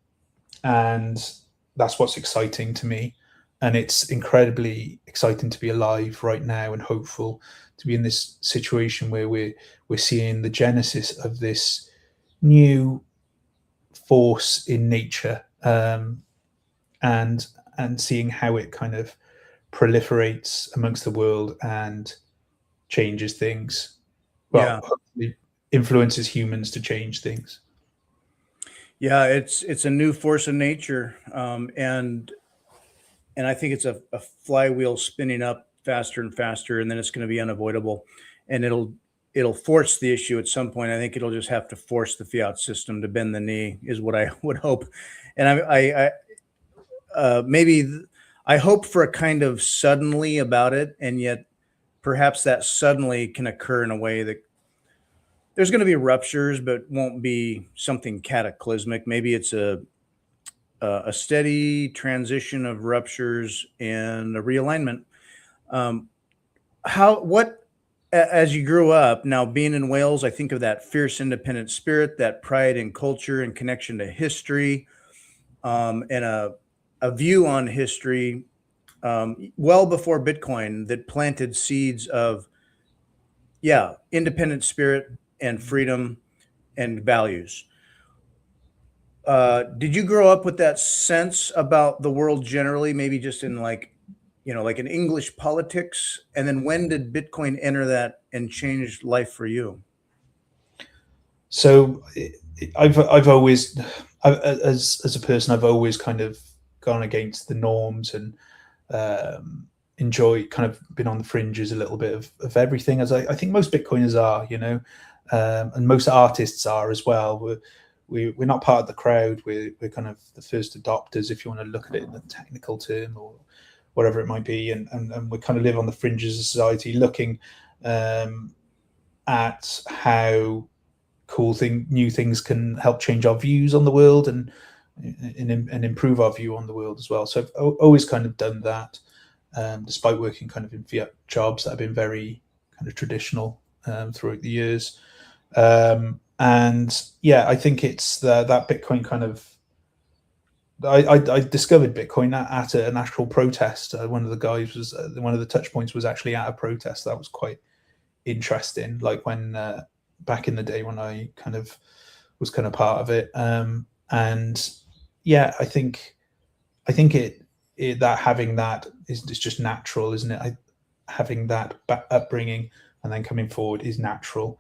and that's what's exciting to me. And it's incredibly exciting to be alive right now, and hopeful to be in this situation where we're seeing the genesis of this new force in nature, and seeing how it kind of proliferates amongst the world and changes things. Well, yeah, hopefully influences humans to change things. yeah, it's a new force of nature, and I think it's a flywheel spinning up faster and faster, and then it's going to be unavoidable, and it'll force the issue at some point. I think it'll just have to force the fiat system to bend the knee, is what I would hope. And maybe I hope for a kind of suddenly about it, and yet perhaps that suddenly can occur in a way that there's going to be ruptures, but won't be something cataclysmic. Maybe it's a steady transition of ruptures and a realignment. Um, as you grew up, now being in Wales, I think of that fierce independent spirit, that pride in culture and connection to history, and a view on history well before Bitcoin that planted seeds of, yeah, independent spirit and freedom and values. Did you grow up with that sense about the world generally, maybe just in like, like in English politics? And then when did Bitcoin enter that and change life for you? So I've always, as a person, I've always kind of gone against the norms and enjoy kind of been on the fringes a little bit of everything, as I think most Bitcoiners are, and most artists are as well. We're not part of the crowd. We're kind of the first adopters, if you want to look at it in the technical term or whatever it might be, and we kind of live on the fringes of society, looking at how new things can help change our views on the world and improve our view on the world as well. So I've always kind of done that, despite working kind of in fiat jobs that have been very kind of traditional throughout the years. And yeah, I think it's that Bitcoin kind of. I discovered Bitcoin at a national protest. One of the guys was one of the touch points was actually at a protest. That was quite interesting. Like when back in the day when I kind of was kind of part of it. And yeah, I think it that having that is just natural, isn't it? Having that upbringing and then coming forward is natural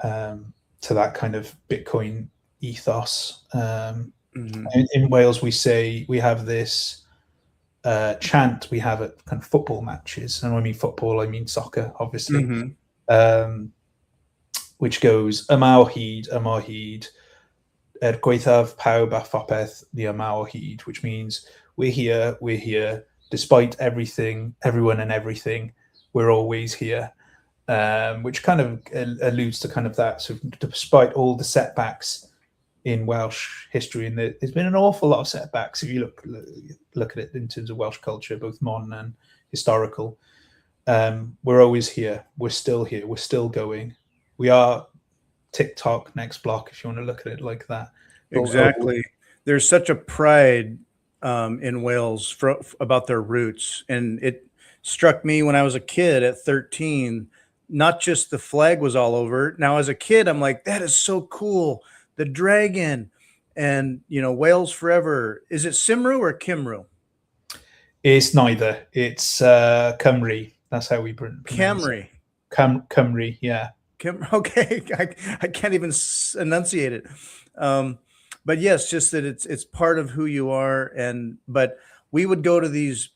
to that kind of Bitcoin ethos. In Wales, we have this chant we have at kind of football matches, and when I mean football, I mean soccer, obviously, which goes yma o hyd, gwaethaf pawb a phopeth ni yma o hyd, which means we're here, despite everything, everyone and everything, we're always here. Which kind of alludes to kind of that. So despite all the setbacks in Welsh history, and there's been an awful lot of setbacks if you look at it in terms of Welsh culture, both modern and historical. We're always here. We're still here. We're still going. We are TikTok next block, if you want to look at it like that. Exactly. There's such a pride in Wales about their roots, and it struck me when I was a kid at 13. Not just the flag was all over. Now, as a kid, I'm like, that is so cool. The dragon, and Wales forever. Is it Cymru or Cymru? It's neither. It's Cymru. That's how we pronounce Camry. it. Cymru, yeah. Okay, I can't even enunciate it. But yes, just that it's part of who you are. But we would go to these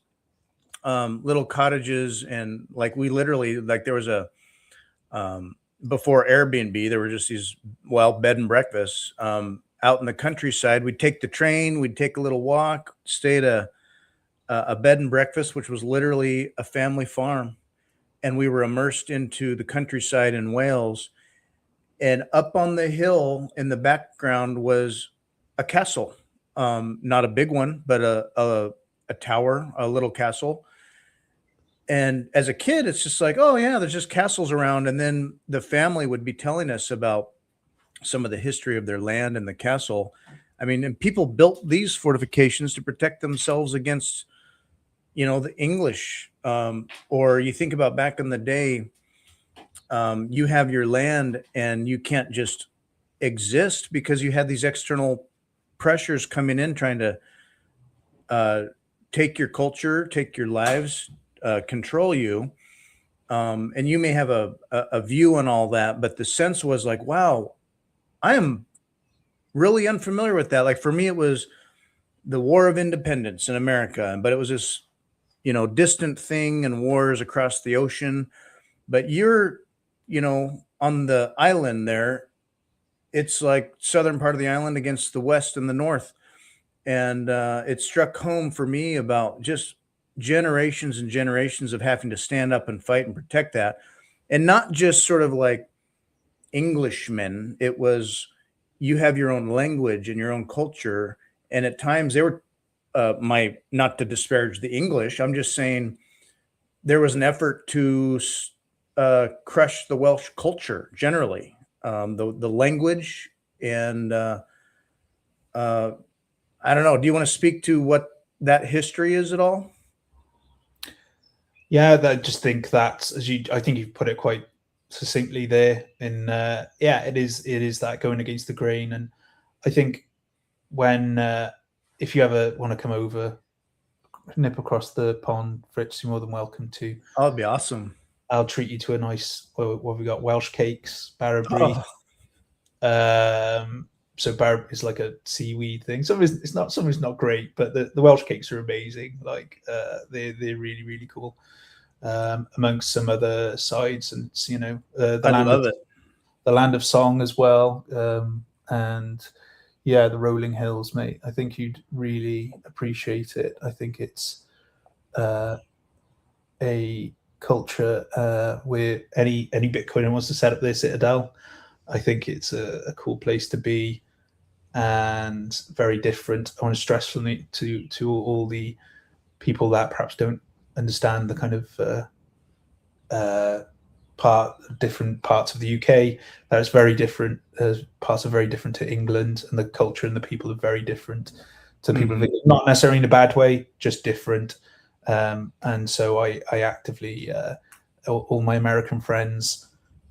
little cottages, and like we literally, like there was a before Airbnb, there were just these bed and breakfasts out in the countryside. We'd take the train, we'd take a little walk, stay at a bed and breakfast, which was literally a family farm. And we were immersed into the countryside in Wales. And up on the hill in the background was a castle, not a big one, but a tower, a little castle. And as a kid, it's just like, oh yeah, there's just castles around. And then the family would be telling us about some of the history of their land and the castle. I mean, and people built these fortifications to protect themselves against, the English. Or you think about back in the day, you have your land and you can't just exist because you had these external pressures coming in, trying to take your culture, take your lives, control you. And you may have a view on all that, but the sense was like, wow, I am really unfamiliar with that. Like for me, it was the War of Independence in America, but it was this, distant thing and wars across the ocean. But you're, on the island there, it's like southern part of the island against the west and the north. And it struck home for me about just generations and generations of having to stand up and fight and protect that. And not just sort of like Englishmen. It was, you have your own language and your own culture, And at times they were not to disparage the English. I'm just saying there was an effort to crush the Welsh culture generally, the language, and I don't know. Do you want to speak to what that history is at all? Yeah, I just think that I think you've put it quite succinctly there. In yeah, it is that going against the grain, and I think when if you ever want to come over, nip across the pond, Fritz, you're more than welcome to. Oh, that'd be awesome. I'll treat you to a nice what have we got? Welsh cakes, barabri. Oh, So bar is like a seaweed thing. Some of it's not. Some of it's not great, but the Welsh cakes are amazing. Like they're really really cool. Amongst some other sides, and I love it. the land of song as well, and yeah, the rolling hills, mate. I think you'd really appreciate it. I think it's a culture where any Bitcoiner wants to set up their citadel. I think it's a cool place to be, and very different. I want to stress from to all the people that perhaps don't understand the kind of different parts of the UK. That it's very different. Parts are very different to England, and the culture and the people are very different to people of England. Not necessarily in a bad way, just different. And so I actively, all my American friends,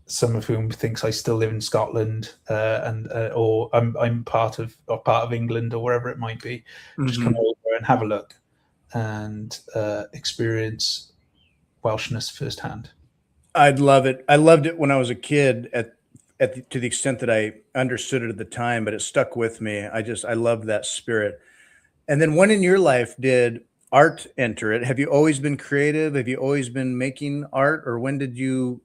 some of whom thinks I still live in Scotland, or I'm part of England or wherever it might be, just come over and have a look and experience Welshness firsthand. I'd love it. I loved it when I was a kid to the extent that I understood it at the time, but it stuck with me. I love that spirit. And then when in your life did art enter it? Have you always been creative? Have you always been making art, or when did you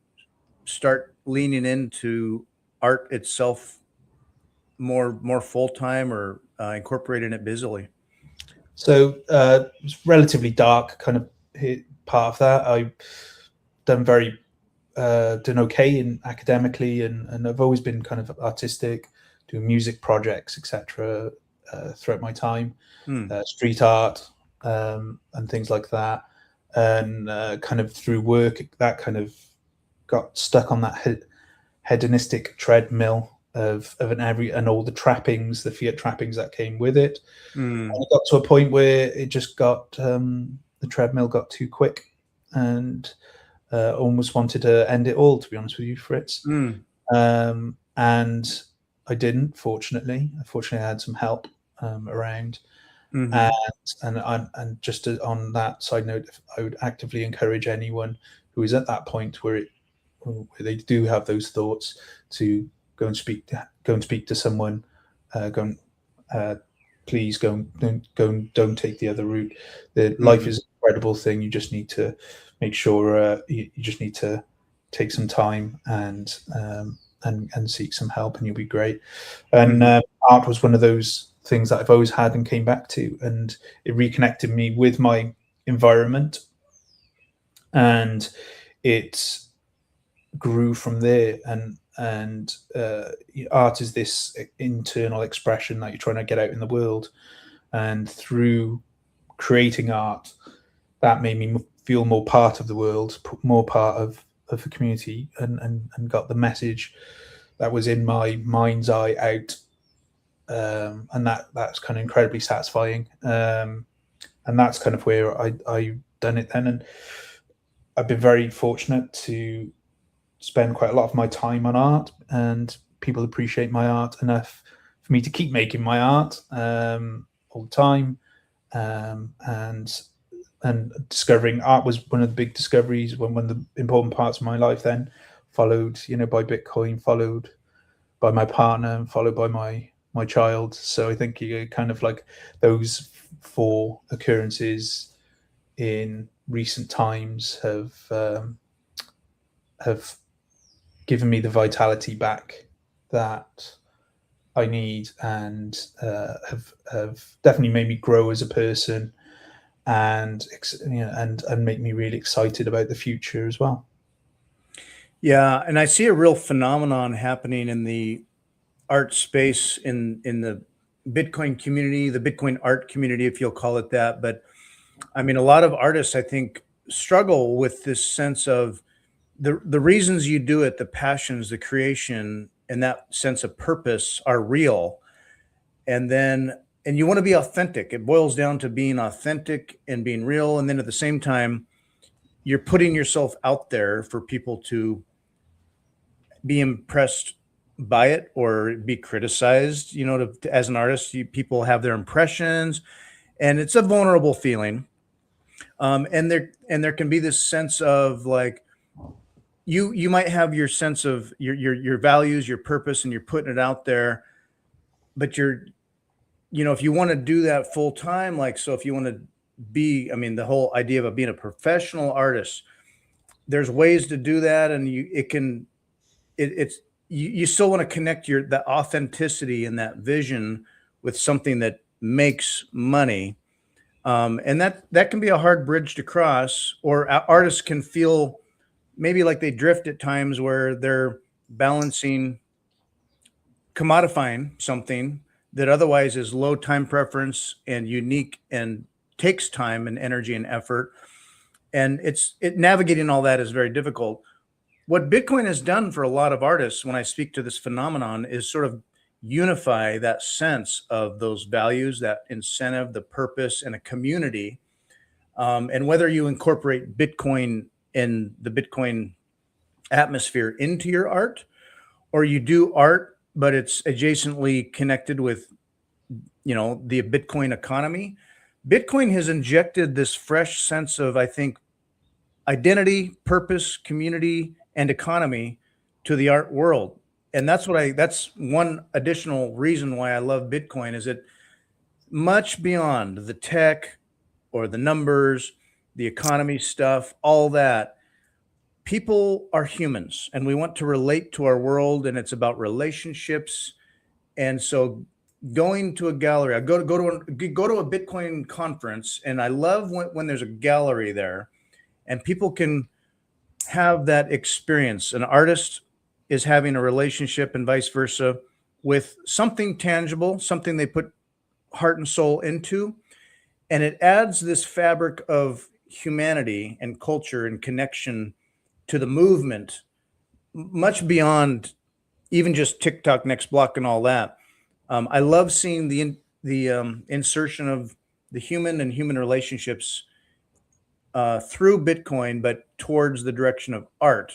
start leaning into art itself more full time, or incorporating it busily? So it's relatively dark kind of part of that. I've done done okay in academically, and I've always been kind of artistic, doing music projects, etc. Throughout my time, street art, and things like that, and kind of through work that kind of got stuck on that hedonistic treadmill of and all the trappings, the fiat trappings that came with it. And it got to a point where it just got the treadmill got too quick, and almost wanted to end it all, to be honest with you, Fritz. And I didn't, fortunately. Unfortunately, I had some help around. And just on that side note, I would actively encourage anyone who is at that point where they do have those thoughts to go and speak to someone. Please don't take the other route. Life is an incredible thing. You just need to make sure you just need to take some time and seek some help, and you'll be great. And art was one of those things that I've always had and came back to, and it reconnected me with my environment, and it grew from there. And art is this internal expression that you're trying to get out in the world, and through creating art, that made me feel more part of the world, more part of the community, and got the message that was in my mind's eye out. And that's kind of incredibly satisfying. And that's kind of where I done it then. And I've been very fortunate to spend quite a lot of my time on art, and people appreciate my art enough for me to keep making my art all the time. And discovering art was one of the big discoveries, one of the important parts of my life then, followed by Bitcoin, followed by my partner, and followed by my child. So I think you kind of like those four occurrences in recent times have given me the vitality back that I need, and have definitely made me grow as a person, and make me really excited about the future as well. Yeah, and I see a real phenomenon happening in the art space in the Bitcoin community, the Bitcoin art community, if you'll call it that. But I mean, a lot of artists, I think, struggle with this sense of the reasons you do it, the passions, the creation, and that sense of purpose are real. And you want to be authentic. It boils down to being authentic and being real. And then at the same time, you're putting yourself out there for people to be impressed by it or be criticized. As an artist, people have their impressions, and it's a vulnerable feeling. And there can be this sense of like, you might have your sense of your values, your purpose, and you're putting it out there, but if you want to do that full time, like, so if you want to I mean, the whole idea of being a professional artist, there's ways to do that. And you still want to connect the authenticity and that vision with something that makes money. And that can be a hard bridge to cross, or artists can feel maybe like they drift at times where they're balancing commodifying something that otherwise is low time preference and unique and takes time and energy and effort. And navigating all that is very difficult. What Bitcoin has done for a lot of artists, when I speak to this phenomenon, is sort of unify that sense of those values, that incentive, the purpose, and a community. And whether you incorporate Bitcoin and the Bitcoin atmosphere into your art, or you do art, but it's adjacently connected with, the Bitcoin economy, Bitcoin has injected this fresh sense of, I think, identity, purpose, community, and economy to the art world. And that's one additional reason why I love Bitcoin, is it much beyond the tech or the numbers, the economy stuff, all that. People are humans and we want to relate to our world, and it's about relationships. And so going to a gallery, I go to a Bitcoin conference, and I love when there's a gallery there and people can have that experience. An artist is having a relationship and vice versa with something tangible, something they put heart and soul into. And it adds this fabric of humanity and culture and connection to the movement, much beyond even just TikTok next block and all that. I love seeing the insertion of the human and human relationships through Bitcoin, but towards the direction of art,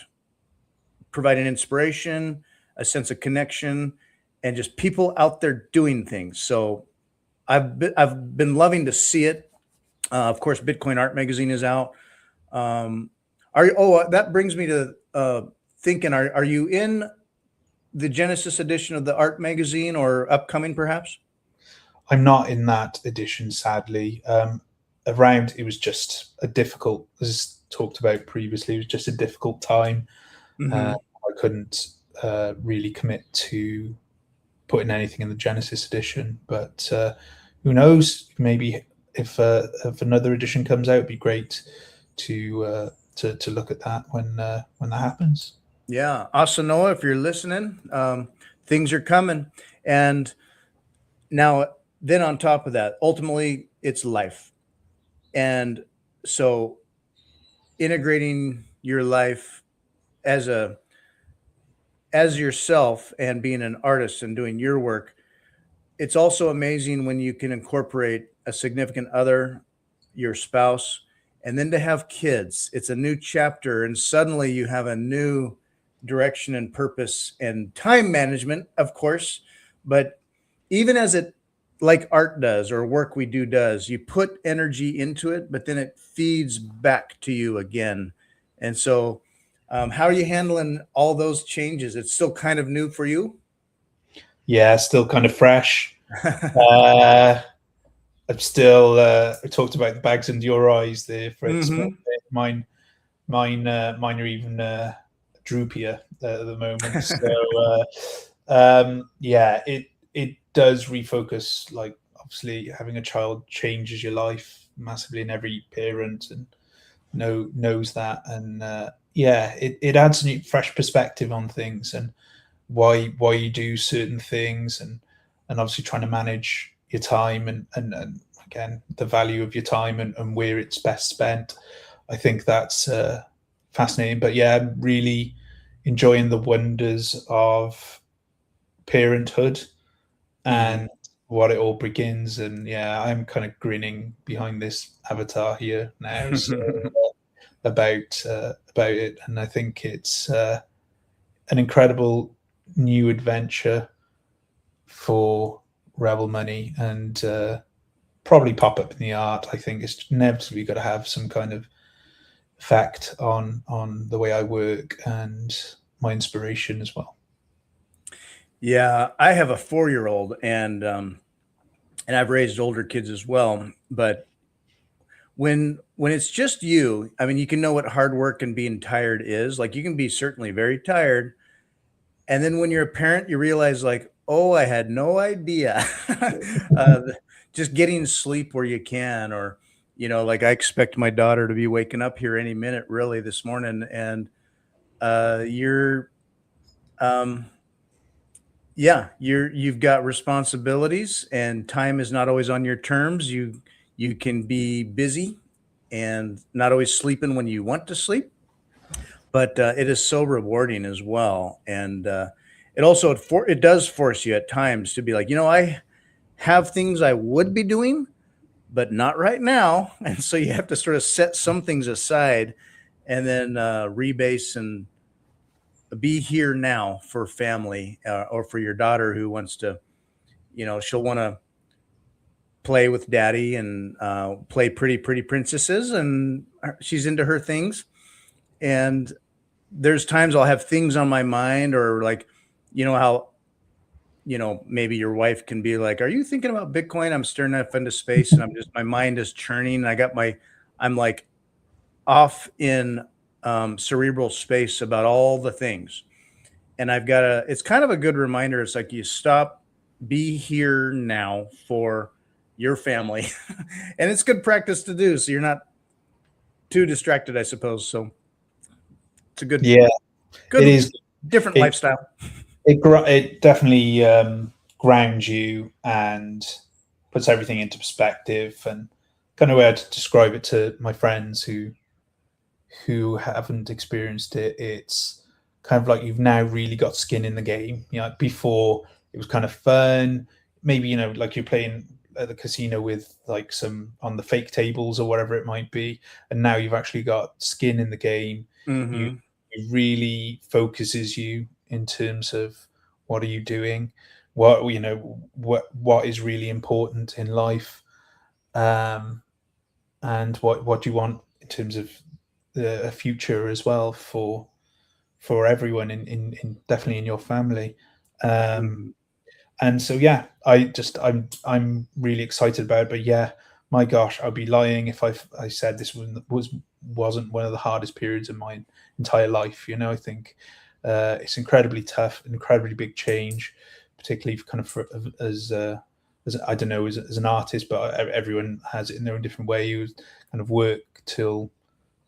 providing inspiration, a sense of connection, and just people out there doing things. So I've been loving to see it. Of course, Bitcoin Art Magazine is out. That brings me to thinking: Are you in the Genesis edition of the Art Magazine, or upcoming perhaps? I'm not in that edition, sadly. It was just a difficult, as talked about previously, it was just a difficult time. I couldn't really commit to putting anything in the Genesis edition, but who knows? Maybe if another edition comes out, it'd be great to look at that when that happens. Yeah, Asanoa, if you're listening, things are coming. And now, then on top of that, ultimately, it's life. And so integrating your life as yourself and being an artist and doing your work, it's also amazing when you can incorporate a significant other, your spouse, and then to have kids. It's a new chapter, and suddenly you have a new direction and purpose and time management, of course. But even as it, like art does or work we do does, you put energy into it, but then it feeds back to you again. And so how are you handling all those changes? It's still kind of new for you? Yeah, still kind of fresh. I'm still I talked about the bags under your eyes there for mine are even droopier at the moment. So yeah, it does refocus. Like, obviously having a child changes your life massively, and every parent and knows that. And yeah, it adds a new fresh perspective on things and why you do certain things. And and obviously trying to manage your time and again, the value of your time and where it's best spent. I think that's fascinating. But yeah, I'm really enjoying the wonders of parenthood and what it all begins. And yeah, I'm kind of grinning behind this avatar here now, so about it. And I think it's an incredible new adventure for Rebel Money, and probably pop up in the art. I think it's inevitably got to have some kind of effect on the way I work and my inspiration as well. Yeah, I have a 4-year-old, and I've raised older kids as well. But when it's just you, I mean, you can know what hard work and being tired is. Like, you can be certainly very tired, and then when you're a parent, you realize, like, oh, I had no idea. uh, just getting sleep where you can, or like I expect my daughter to be waking up here any minute, really, this morning, and you're um yeah, you've got responsibilities, and time is not always on your terms. You can be busy and not always sleeping when you want to sleep, but it is so rewarding as well. And it does force you at times to be like, I have things I would be doing, but not right now. And so you have to sort of set some things aside, and then rebase and be here now for family, or for your daughter who wants to, she'll want to play with daddy and play pretty princesses, and she's into her things. And there's times I'll have things on my mind, or like, how, maybe your wife can be like, are you thinking about Bitcoin? I'm staring up into space, and my mind is churning. I'm like off in cerebral space about all the things. And it's kind of a good reminder. It's like, you stop, be here now for your family. And it's good practice to do, so you're not too distracted, I suppose. So it's a good, Yeah, good, it is. different lifestyle. It definitely grounds you and puts everything into perspective. And kind of way to describe it to my friends who haven't experienced it, it's kind of like you've now really got skin in the game. Before it was kind of fun, maybe like you're playing at the casino with like some on the fake tables or whatever it might be, and now you've actually got skin in the game. Mm-hmm. It really focuses you in terms of what are you doing, what is really important in life, and what do you want in terms of a future as well for everyone in definitely in your family. Mm-hmm. And so yeah, I'm really excited about it. But yeah, my gosh, I'd be lying if I said this wasn't one of the hardest periods in my entire life. I think it's incredibly tough, incredibly big change, particularly kind of as I don't know, as an artist, but everyone has it in their own different way. You kind of work till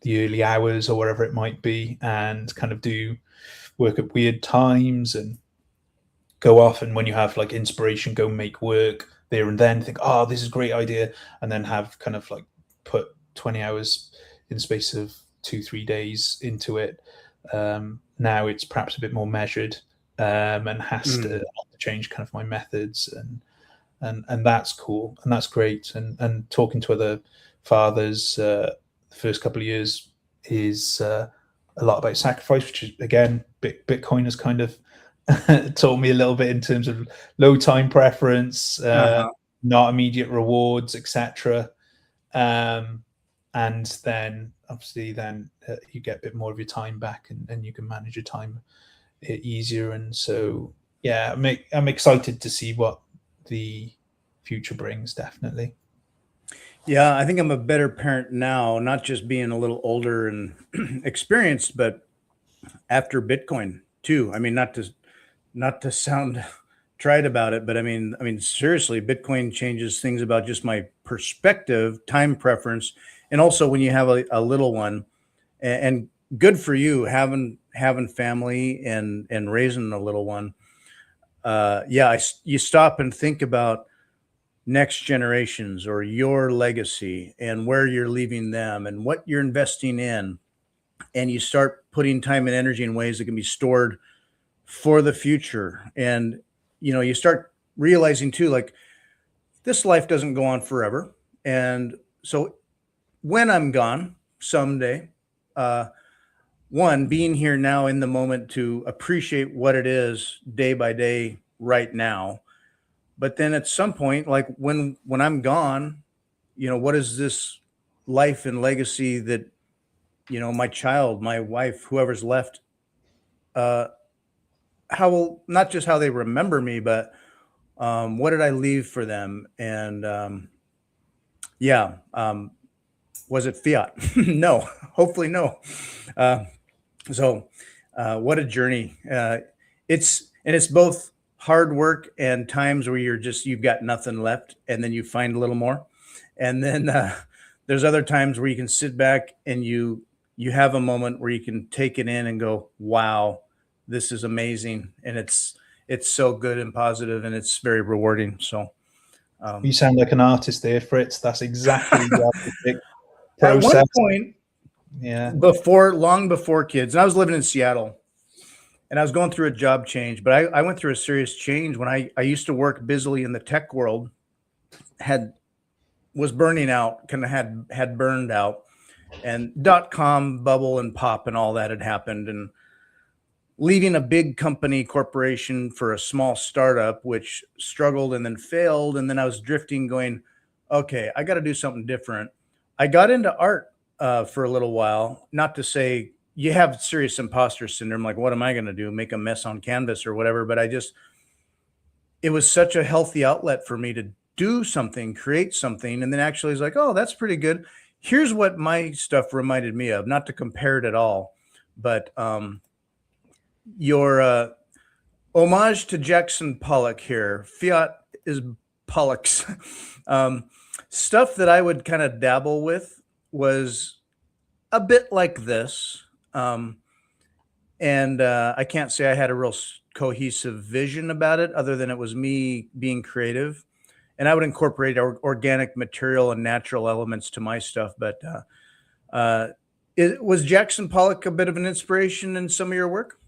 the early hours or whatever it might be, and kind of do work at weird times and go off. And when you have like inspiration, go make work there and then, think, oh, this is a great idea, and then have kind of like put 20 hours in the space of 2-3 days into it. Now it's perhaps a bit more measured, and has to change kind of my methods, and that's cool and that's great. And talking to other fathers, the first couple of years is a lot about sacrifice, which is again Bitcoin has kind of taught me a little bit in terms of low time preference, not immediate rewards, etc. And then obviously you get a bit more of your time back, and you can manage your time easier. And so yeah, I'm excited to see what the future brings, definitely. Yeah, I think I'm a better parent now, not just being a little older and experienced, but after Bitcoin too. I mean, not to sound trite about it, but I mean seriously, Bitcoin changes things about just my perspective, time preference, and also when you have a little one, and good for you having family and raising a little one. you stop and think about next generations or your legacy and where you're leaving them and what you're investing in. And you start putting time and energy in ways that can be stored for the future. And, you start realizing too, like, this life doesn't go on forever. And so when I'm gone someday, one, being here now in the moment to appreciate what it is day by day right now. But then at some point, like when I'm gone, what is this life and legacy that, my child, my wife, whoever's left, not just how they remember me, but what did I leave for them? And was it fiat? No, hopefully no. What a journey. It's both hard work and times where you've got nothing left, and then you find a little more. And then there's other times where you can sit back and you have a moment where you can take it in and go, wow, this is amazing. And it's so good and positive, and it's very rewarding. So you sound like an artist there, Fritz. That's exactly the artistic at process. one point, yeah, long before kids, and I was living in Seattle, and I was going through a job change, but I went through a serious change when I used to work busily in the tech world, was burning out, kind of had burned out, and .com bubble and pop and all that had happened, and leaving a big company corporation for a small startup, which struggled and then failed. And then I was drifting going, okay, I got to do something different. I got into art for a little while, not to say you have serious imposter syndrome. Like, what am I going to do? Make a mess on canvas or whatever. But it was such a healthy outlet for me to do something, create something. And then actually it's like, oh, that's pretty good. Here's what my stuff reminded me of, not to compare it at all, but your homage to Jackson Pollock here. Fiat is Pollock's. Stuff that I would kind of dabble with was a bit like this. And I can't say I had a real cohesive vision about it other than it was me being creative. And I would incorporate organic material and natural elements to my stuff. But was Jackson Pollock a bit of an inspiration in some of your work?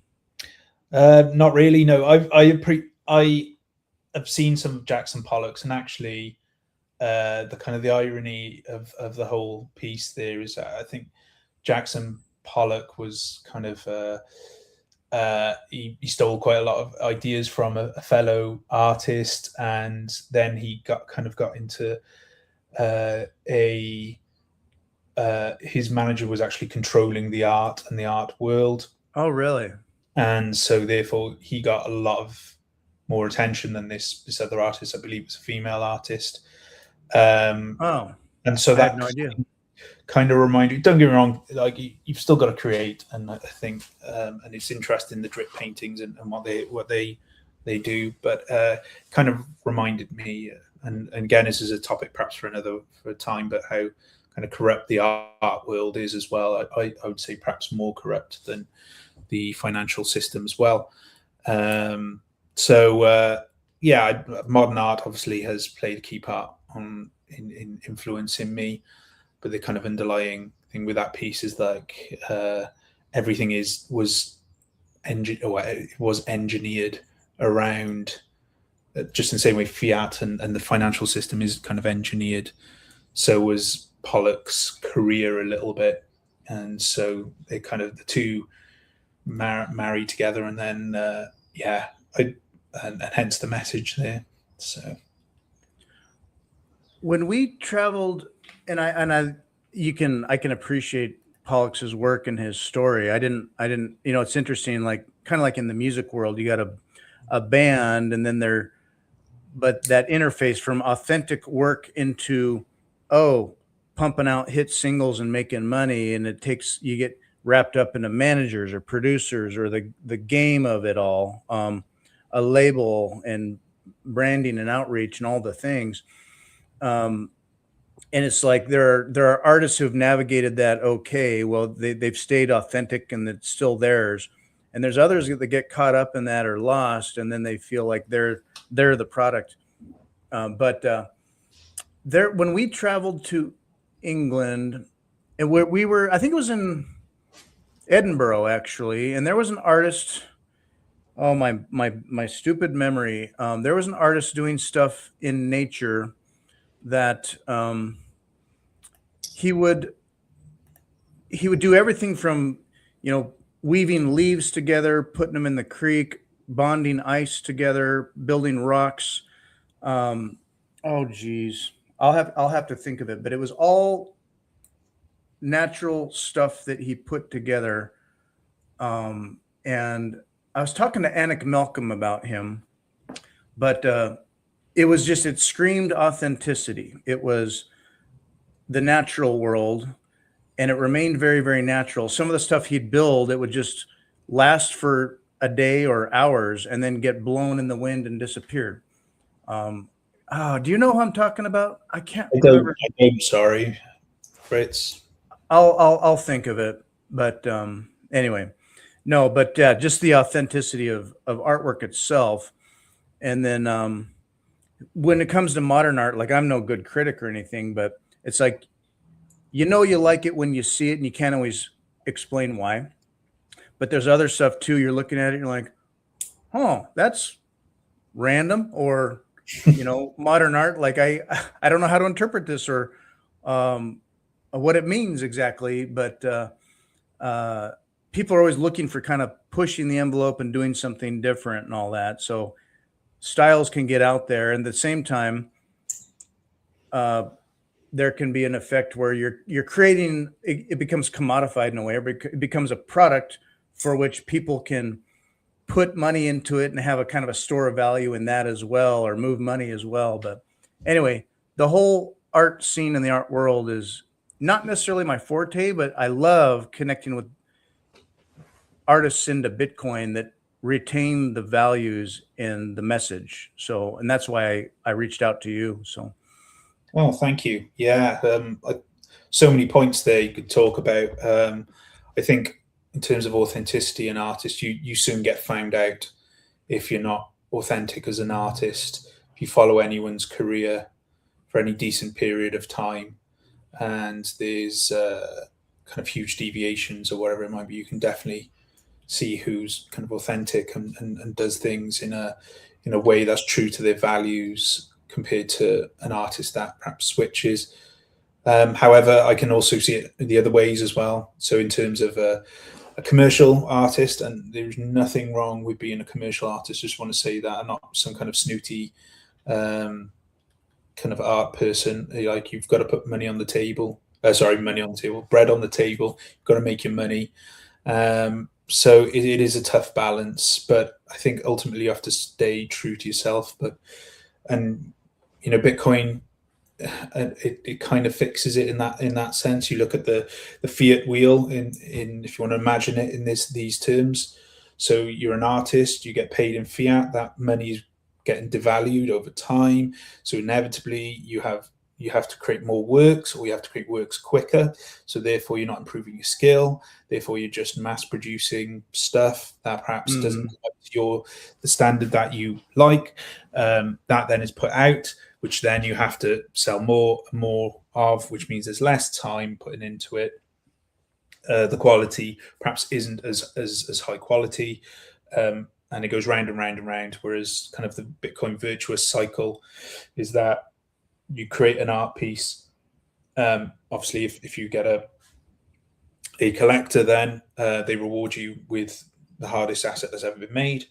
Not really. No, I have seen some of Jackson Pollock's, and actually, the irony of the whole piece there is I think Jackson Pollock was kind of he stole quite a lot of ideas from a fellow artist, and then he got into his manager was actually controlling the art and the art world. Oh, really? And so therefore he got a lot of more attention than this other artist. I believe it's a female artist. And so that, I had no idea. Kind of remind you, don't get me wrong, like you've still got to create, and I think and it's interesting, the drip paintings and what they do, but kind of reminded me, and again, this is a topic perhaps for a time, but how kind of corrupt the art world is as well. I would say perhaps more corrupt than the financial system as well. Modern art obviously has played a key part in influencing me, but the kind of underlying thing with that piece is like everything was engineered around, just in the same way fiat and the financial system is kind of engineered. So was Pollock's career a little bit, and so they kind of the two marry together, and then and hence the message there. So when we traveled, I can appreciate Pollock's work and his story. I didn't, it's interesting, like kind of like in the music world, you got a band, and then but that interface from authentic work into, pumping out hit singles and making money. And you get wrapped up into managers or producers or the game of it all, a label and branding and outreach and all the things. And it's like there are artists who've navigated that. Okay, well, they've stayed authentic and it's still theirs. And there's others that get caught up in that or lost, and then they feel like they're the product. But there, when we traveled to England, and we were, I think it was in Edinburgh actually, and there was an artist. Oh, my stupid memory. There was an artist doing stuff in nature that he would do everything from, weaving leaves together, putting them in the creek, bonding ice together, building rocks. Oh geez, I'll have to think of it, but it was all natural stuff that he put together. And I was talking to Anik Malcolm about him, but it screamed authenticity. It was the natural world, and it remained very, very natural. Some of the stuff he'd build, it would just last for a day or hours and then get blown in the wind and disappear. Do you know who I'm talking about? I can't remember. I'm sorry, Fritz. I'll think of it. But anyway, no, but just the authenticity of artwork itself. And then when it comes to modern art, like, I'm no good critic or anything, but it's like, you like it when you see it, and you can't always explain why. But there's other stuff too. You're looking at it, and you're like, oh, that's random, or modern art. Like, I don't know how to interpret this, or what it means exactly. But people are always looking for kind of pushing the envelope and doing something different and all that. So styles can get out there, and at the same time, there can be an effect where you're creating, it becomes commodified in a way, or it becomes a product for which people can put money into it and have a kind of a store of value in that as well, or move money as well. But anyway, the whole art scene in the art world is not necessarily my forte, but I love connecting with artists into Bitcoin that retain the values in the message. So, and that's why I reached out to you. So. Oh, thank you. Yeah. So many points there you could talk about. I think in terms of authenticity and artists, you soon get found out if you're not authentic as an artist. If you follow anyone's career for any decent period of time, and there's kind of huge deviations or whatever it might be, you can definitely see who's kind of authentic and does things in a way that's true to their values, compared to an artist that perhaps switches. However, I can also see it the other ways as well. So in terms of a commercial artist, and there's nothing wrong with being a commercial artist, just want to say that I'm not some kind of snooty kind of art person. Like, you've got to put money on the table. Money on the table, bread on the table. You've got to make your money. So it is a tough balance, but I think ultimately you have to stay true to yourself. And Bitcoin, it kind of fixes it in that sense. You look at the fiat wheel in if you want to imagine it in these terms. So you're an artist, you get paid in fiat. That money is getting devalued over time. So inevitably you have to create more works, or you have to create works quicker. So therefore you're not improving your skill. Therefore you're just mass producing stuff that perhaps doesn't the standard that you like. That then is put out, which then you have to sell more and more of, which means there's less time putting into it. The quality perhaps isn't as high quality, and it goes round and round and round. Whereas kind of the Bitcoin virtuous cycle is that you create an art piece. Obviously, if you get a collector, then they reward you with the hardest asset that's ever been made,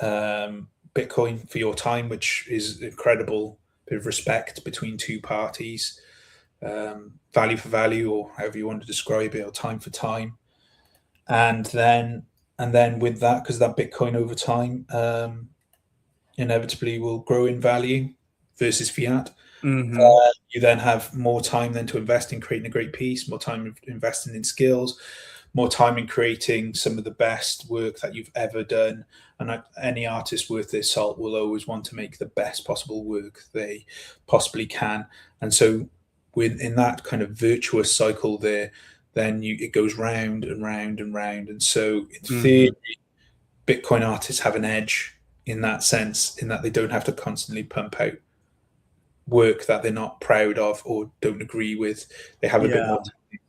Bitcoin, for your time, which is incredible bit of respect between two parties, value for value, or however you want to describe it, or time for time. And then with that, because that Bitcoin over time inevitably will grow in value versus fiat. You then have more time then to invest in creating a great piece, more time investing in skills, more time in creating some of the best work that you've ever done. And any artist worth their salt will always want to make the best possible work they possibly can. And so within that kind of virtuous cycle there, then it goes round and round and round. And so in theory, Bitcoin artists have an edge in that sense, in that they don't have to constantly pump out work that they're not proud of or don't agree with. They have a bit more time,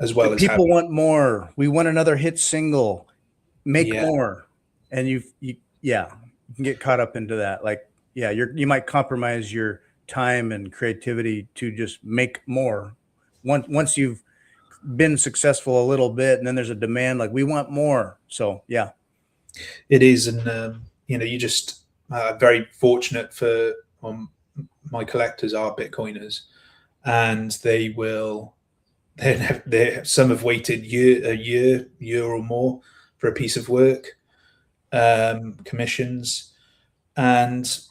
as well as people having, want more. We want another hit single. Make yeah, more, and you can get caught up into that. Like, yeah, you might compromise your time and creativity to just make more. Once you've been successful a little bit, and then there's a demand like we want more. So yeah, it is. And you just very fortunate for my collectors are Bitcoiners, and they will. Some have waited a year or more for a piece of work, commissions, and it's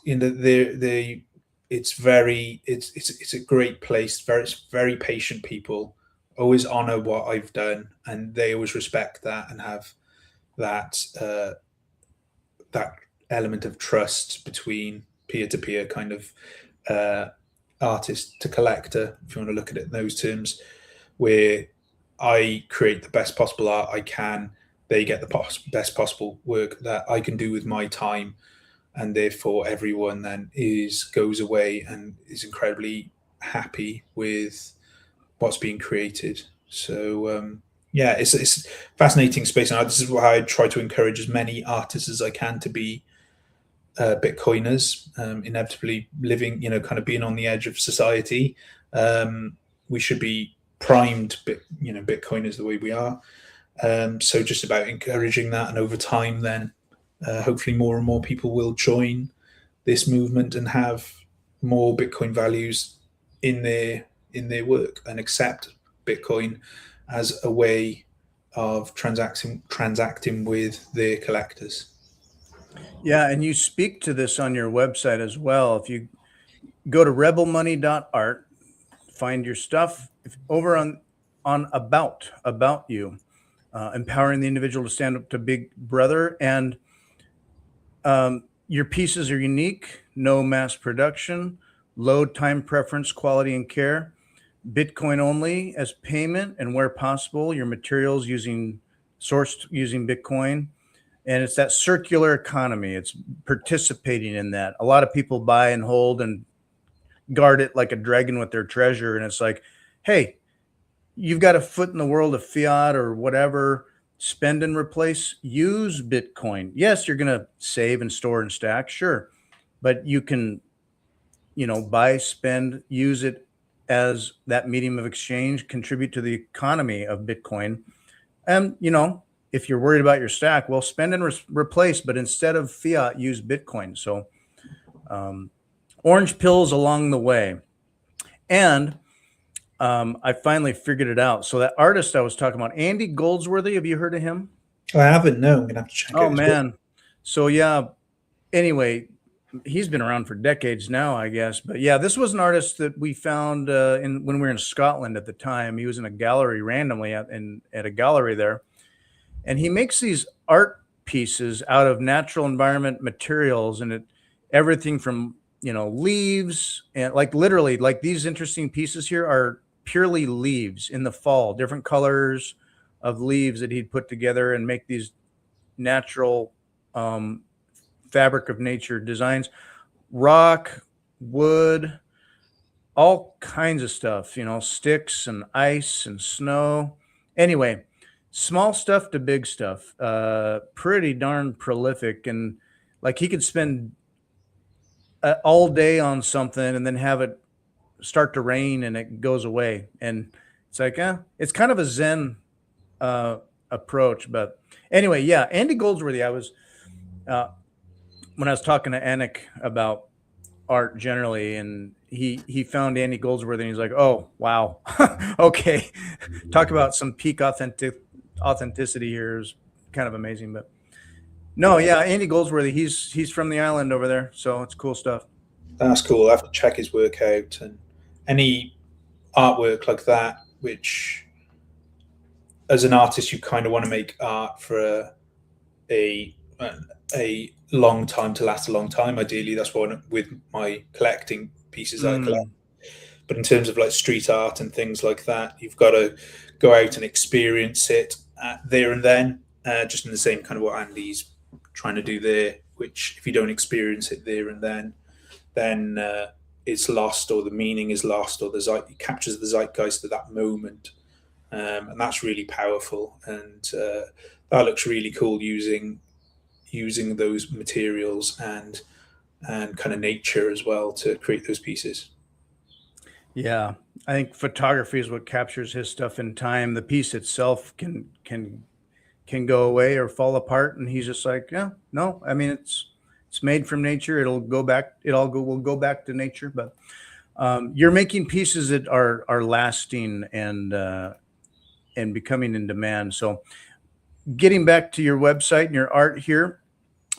a great place. Very patient people, always honor what I've done, and they always respect that and have that that element of trust between peer to peer, kind of artist to collector, if you want to look at it in those terms, where I create the best possible art I can, they get the best possible work that I can do with my time, and therefore everyone then goes away and is incredibly happy with what's being created. So yeah, it's fascinating space, and this is why I try to encourage as many artists as I can to be Bitcoiners. Inevitably living, kind of being on the edge of society, we should be primed, Bitcoiners the way we are. So just about encouraging that, and over time, then hopefully more and more people will join this movement and have more Bitcoin values in their work, and accept Bitcoin as a way of transacting with their collectors. yeah, and you speak to this on your website as well. If you go to rebelmoney.art, find your stuff over on about you, empowering the individual to stand up to Big Brother, and your pieces are unique, no mass production, low time preference, quality and care, Bitcoin only as payment, and where possible, your materials sourced using Bitcoin. And it's that circular economy. It's participating in that. A lot of people buy and hold and guard it like a dragon with their treasure. And it's like, hey, you've got a foot in the world of fiat or whatever, spend and replace, use Bitcoin. Yes, you're going to save and store and stack, sure. But you can, buy, spend, use it as that medium of exchange, contribute to the economy of Bitcoin. And, if you're worried about your stack, well, spend and replace, but instead of fiat, use Bitcoin. So orange pills along the way. And I finally figured it out. So that artist I was talking about, Andy Goldsworthy, have you heard of him? I haven't. No, I'm gonna have to check. Oh man. So yeah. Anyway, he's been around for decades now, I guess. But yeah, this was an artist that we found when we were in Scotland at the time. He was in a gallery randomly at a gallery there, and he makes these art pieces out of natural environment materials, and everything from leaves, and like literally like these interesting pieces here are purely leaves in the fall, different colors of leaves that he'd put together and make these natural fabric of nature designs, rock, wood, all kinds of stuff, sticks and ice and snow. Anyway, small stuff to big stuff, pretty darn prolific. And like he could spend all day on something and then have it start to rain and it goes away. And it's like, it's kind of a Zen approach. But anyway, yeah, Andy Goldsworthy, I was, when I was talking to Anik about art generally, and he found Andy Goldsworthy and he's like, oh, wow. Okay. Talk about some peak authenticity here is kind of amazing. But no, yeah, Andy Goldsworthy, he's from the island over there. So it's cool stuff. That's cool. I have to check his work out, and any artwork like that, which as an artist, you kind of want to make art for a long time, to last a long time. Ideally, that's what with my collecting pieces I collect. But in terms of like street art and things like that, you've got to go out and experience it there and then, just in the same kind of what Andy's trying to do there, which if you don't experience it there and then it's lost, or the meaning is lost, or it captures the zeitgeist of that moment. And that's really powerful. And that looks really cool using those materials and kind of nature as well to create those pieces. Yeah, I think photography is what captures his stuff in time. The piece itself can go away or fall apart, and he's just like, yeah, no. I mean, it's made from nature. It'll go back. Will go back to nature. But you're making pieces that are lasting and becoming in demand. So, getting back to your website and your art here,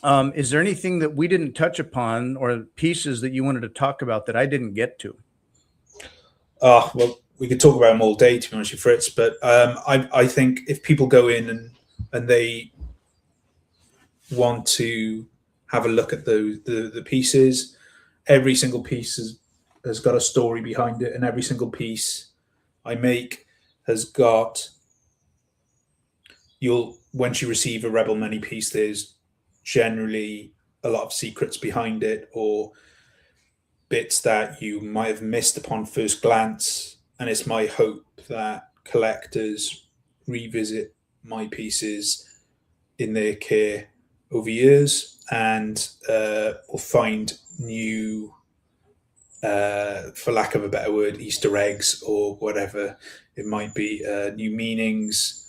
is there anything that we didn't touch upon, or pieces that you wanted to talk about that I didn't get to? Oh, well, we could talk about them all day, to be honest with you, Fritz. But I think if people go in and they want to have a look at the pieces, every single piece has got a story behind it, and every single piece I make has got. Once you receive a Rebel Money piece, there's generally a lot of secrets behind it, or bits that you might have missed upon first glance. And it's my hope that collectors revisit my pieces in their care over years and will find new, for lack of a better word, Easter eggs or whatever it might be, new meanings.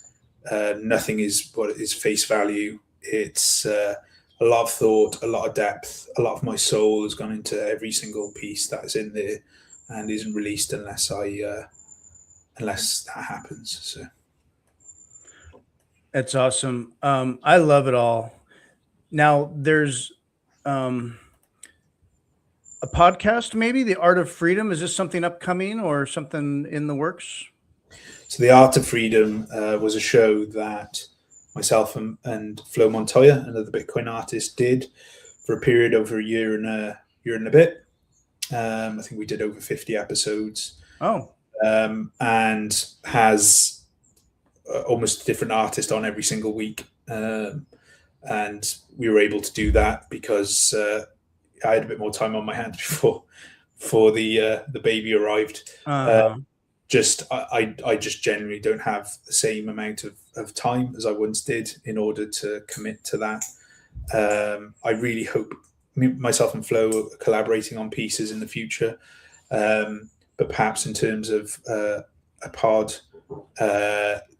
Nothing is what is face value. It's a lot of thought, a lot of depth, a lot of my soul has gone into every single piece that is in there and isn't released unless that happens. So That's awesome. I love it all. Now there's a podcast, maybe The Art of Freedom. Is this something upcoming or something in the works? So The Art of Freedom was a show that myself and Flo Montoya, another Bitcoin artist, did for a period over a year and a bit. I think we did over 50 episodes. Oh. And has almost a different artist on every single week. And we were able to do that because I had a bit more time on my hands before the baby arrived. I just generally don't have the same amount of time as I once did in order to commit to that. I really hope myself and Flo are collaborating on pieces in the future, but perhaps in terms of a pod,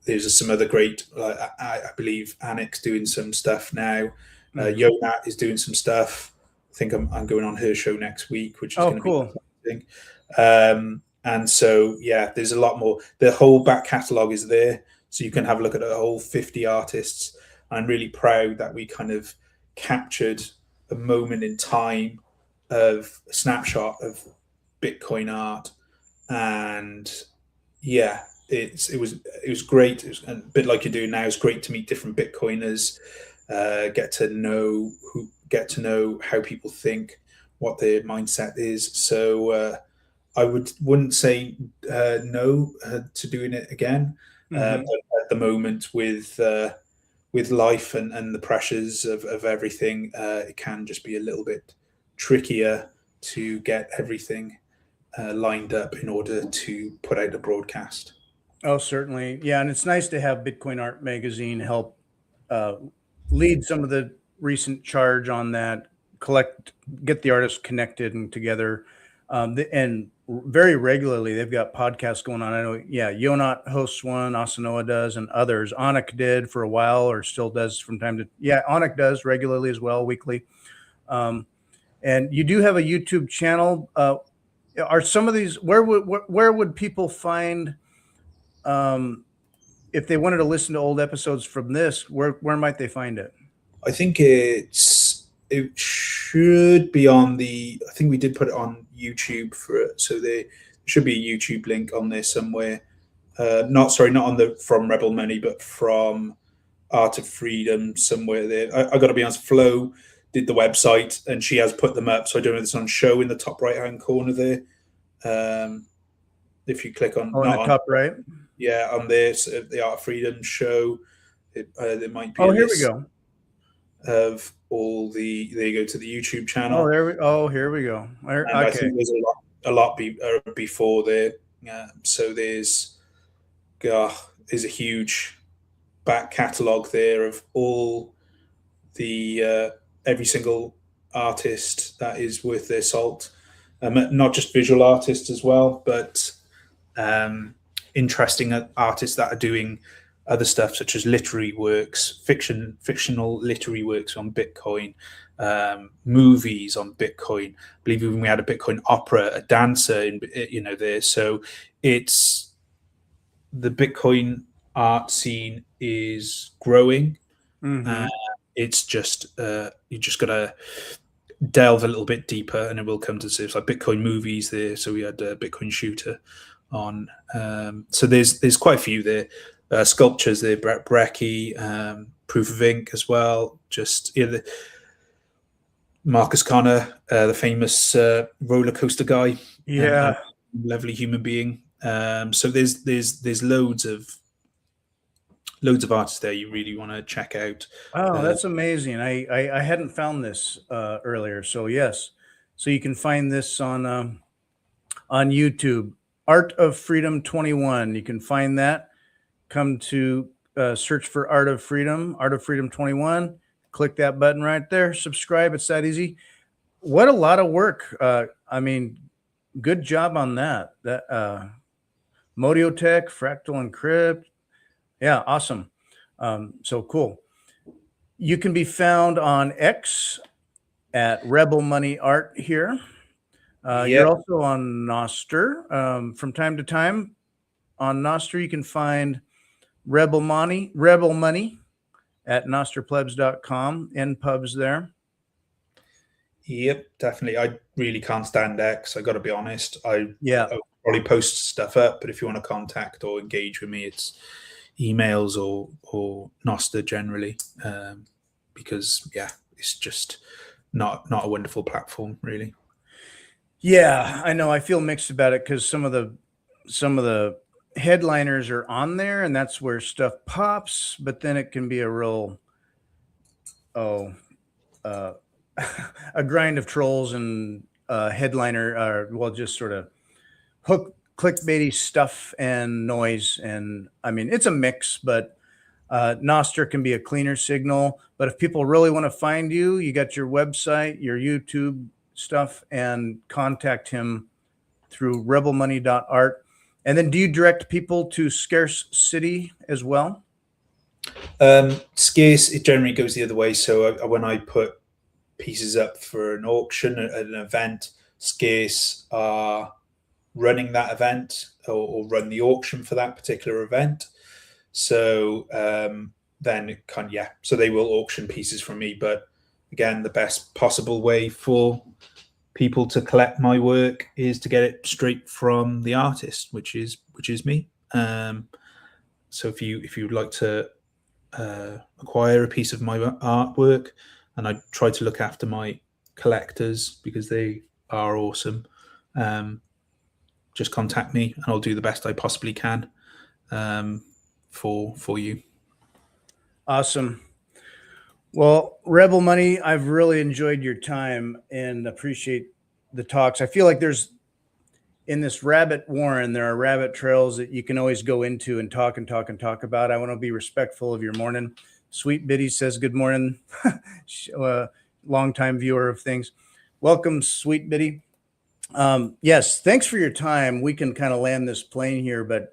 there's some other great, I believe Annick's doing some stuff now. Yonat is doing some stuff. I think I'm going on her show next week, which is going to cool. be exciting. And so, yeah, there's a lot more. The whole back catalogue is there, so you can have a look at the whole 50 artists. I'm really proud that we kind of captured a moment in time of a snapshot of Bitcoin art. And yeah, it was great. It was a bit like you do now. It's great to meet different Bitcoiners, get to know how people think, what their mindset is. So I wouldn't say no to doing it again. But at the moment, with life and the pressures of everything, it can just be a little bit trickier to get everything lined up in order to put out a broadcast. Oh, certainly. Yeah. And it's nice to have Bitcoin Art Magazine help lead some of the recent charge on that, get the artists connected and together. And very regularly, they've got podcasts going on. I know, Yonat hosts one, Asanoa does, and others. Anik did for a while, or still does from time to. Yeah, Anik does regularly as well, weekly. And you do have a YouTube channel. Are some of these where would people find? If they wanted to listen to old episodes from this, where might they find it? I think it should be on I think we did put it on YouTube for it, so there should be a YouTube link on there somewhere. Not on the from Rebel Money, but from Art of Freedom somewhere there. I got to be honest, Flo did the website and she has put them up, so I don't know if it's on show in the top right hand corner there. If you click on in the top right, on there, so the Art of Freedom show, there might be. Oh, here we go. Of all the, there you go, to the YouTube Oh, channel. here we go. And I Okay. think there's a lot before there. So there's a huge back catalogue there of all the every single artist that is worth their salt, not just visual artists as well, but interesting artists that are doing other stuff such as literary works, fictional literary works on Bitcoin, movies on Bitcoin. I believe even we had a Bitcoin opera, a dancer in, there. So it's, the Bitcoin art scene is growing. Mm-hmm. It's just you just gotta delve a little bit deeper, and it will come to surface. Like Bitcoin movies there. So we had a Bitcoin shooter on. So there's quite a few there. Sculptures there, Brett Brecky, Proof of Ink as well. Just Marcus Connor, the famous roller coaster guy. Yeah. Lovely human being. So there's loads of artists there you really want to check out. Oh, that's amazing. I hadn't found this earlier. So yes. So you can find this on YouTube. Art of Freedom 21. You can find that. Come to search for Art of Freedom 21. Click that button right there. Subscribe. It's that easy. What a lot of work. I mean, good job on that. That Modiotech, Fractal Encrypt. Yeah, awesome. So cool. You can be found on X at Rebel Money Art here. You're also on Noster. From time to time on Noster, you can find Rebel Money at nosterplebs.com, NPubs there. Yep, definitely. I really can't stand X. I got to be honest. I'll probably post stuff up, but if you want to contact or engage with me, it's emails or Noster generally, because it's just not a wonderful platform, really. Yeah, I know. I feel mixed about it because some of the headliners are on there, and that's where stuff pops. But then it can be a real a grind of trolls and headliner, just sort of clickbaity stuff and noise. And I mean, it's a mix, but Noster can be a cleaner signal. But if people really want to find you, you got your website, your YouTube stuff, and contact him through rebelmoney.art. And then do you direct people to Scarce City as well? Scarce, it generally goes the other way. So when I put pieces up for an auction at an event, Scarce are running that event or run the auction for that particular event. So then it so they will auction pieces from me. But again, the best possible way for people to collect my work is to get it straight from the artist, which is me. So if you'd like to acquire a piece of my artwork, and I try to look after my collectors because they are awesome, just contact me and I'll do the best I possibly can for you. Awesome. Well, Rebel Money, I've really enjoyed your time and appreciate the talks. I feel like in this rabbit warren, there are rabbit trails that you can always go into and talk about. I want to be respectful of your morning. Sweet Biddy says, good morning. Longtime viewer of things. Welcome, Sweet Biddy. Yes, thanks for your time. We can kind of land this plane here, but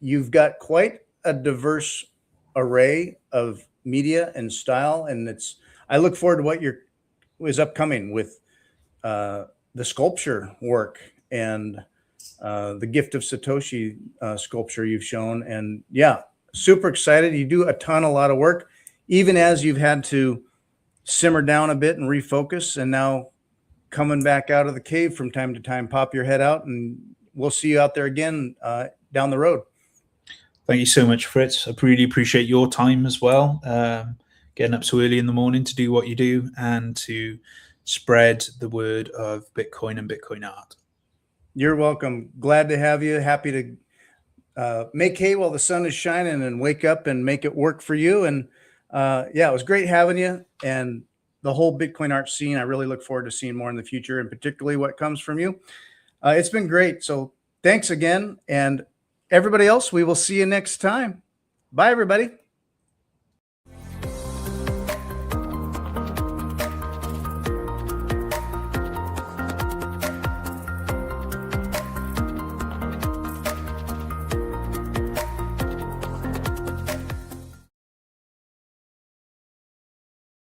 you've got quite a diverse array of media and style, and I look forward to what is upcoming with the sculpture work and the Gift of Satoshi sculpture you've shown. And super excited. You do a lot of work, even as you've had to simmer down a bit and refocus, and now coming back out of the cave from time to time, pop your head out, and we'll see you out there again down the road. Thank you so much, Fritz. I really appreciate your time as well. Getting up so early in the morning to do what you do and to spread the word of Bitcoin and Bitcoin art. You're welcome. Glad to have you. Happy to make hay while the sun is shining and wake up and make it work for you. And Yeah, it was great having you, and the whole Bitcoin art scene. I really look forward to seeing more in the future, and particularly what comes from you. It's been great. So thanks again. And everybody else, we will see you next time. Bye, everybody.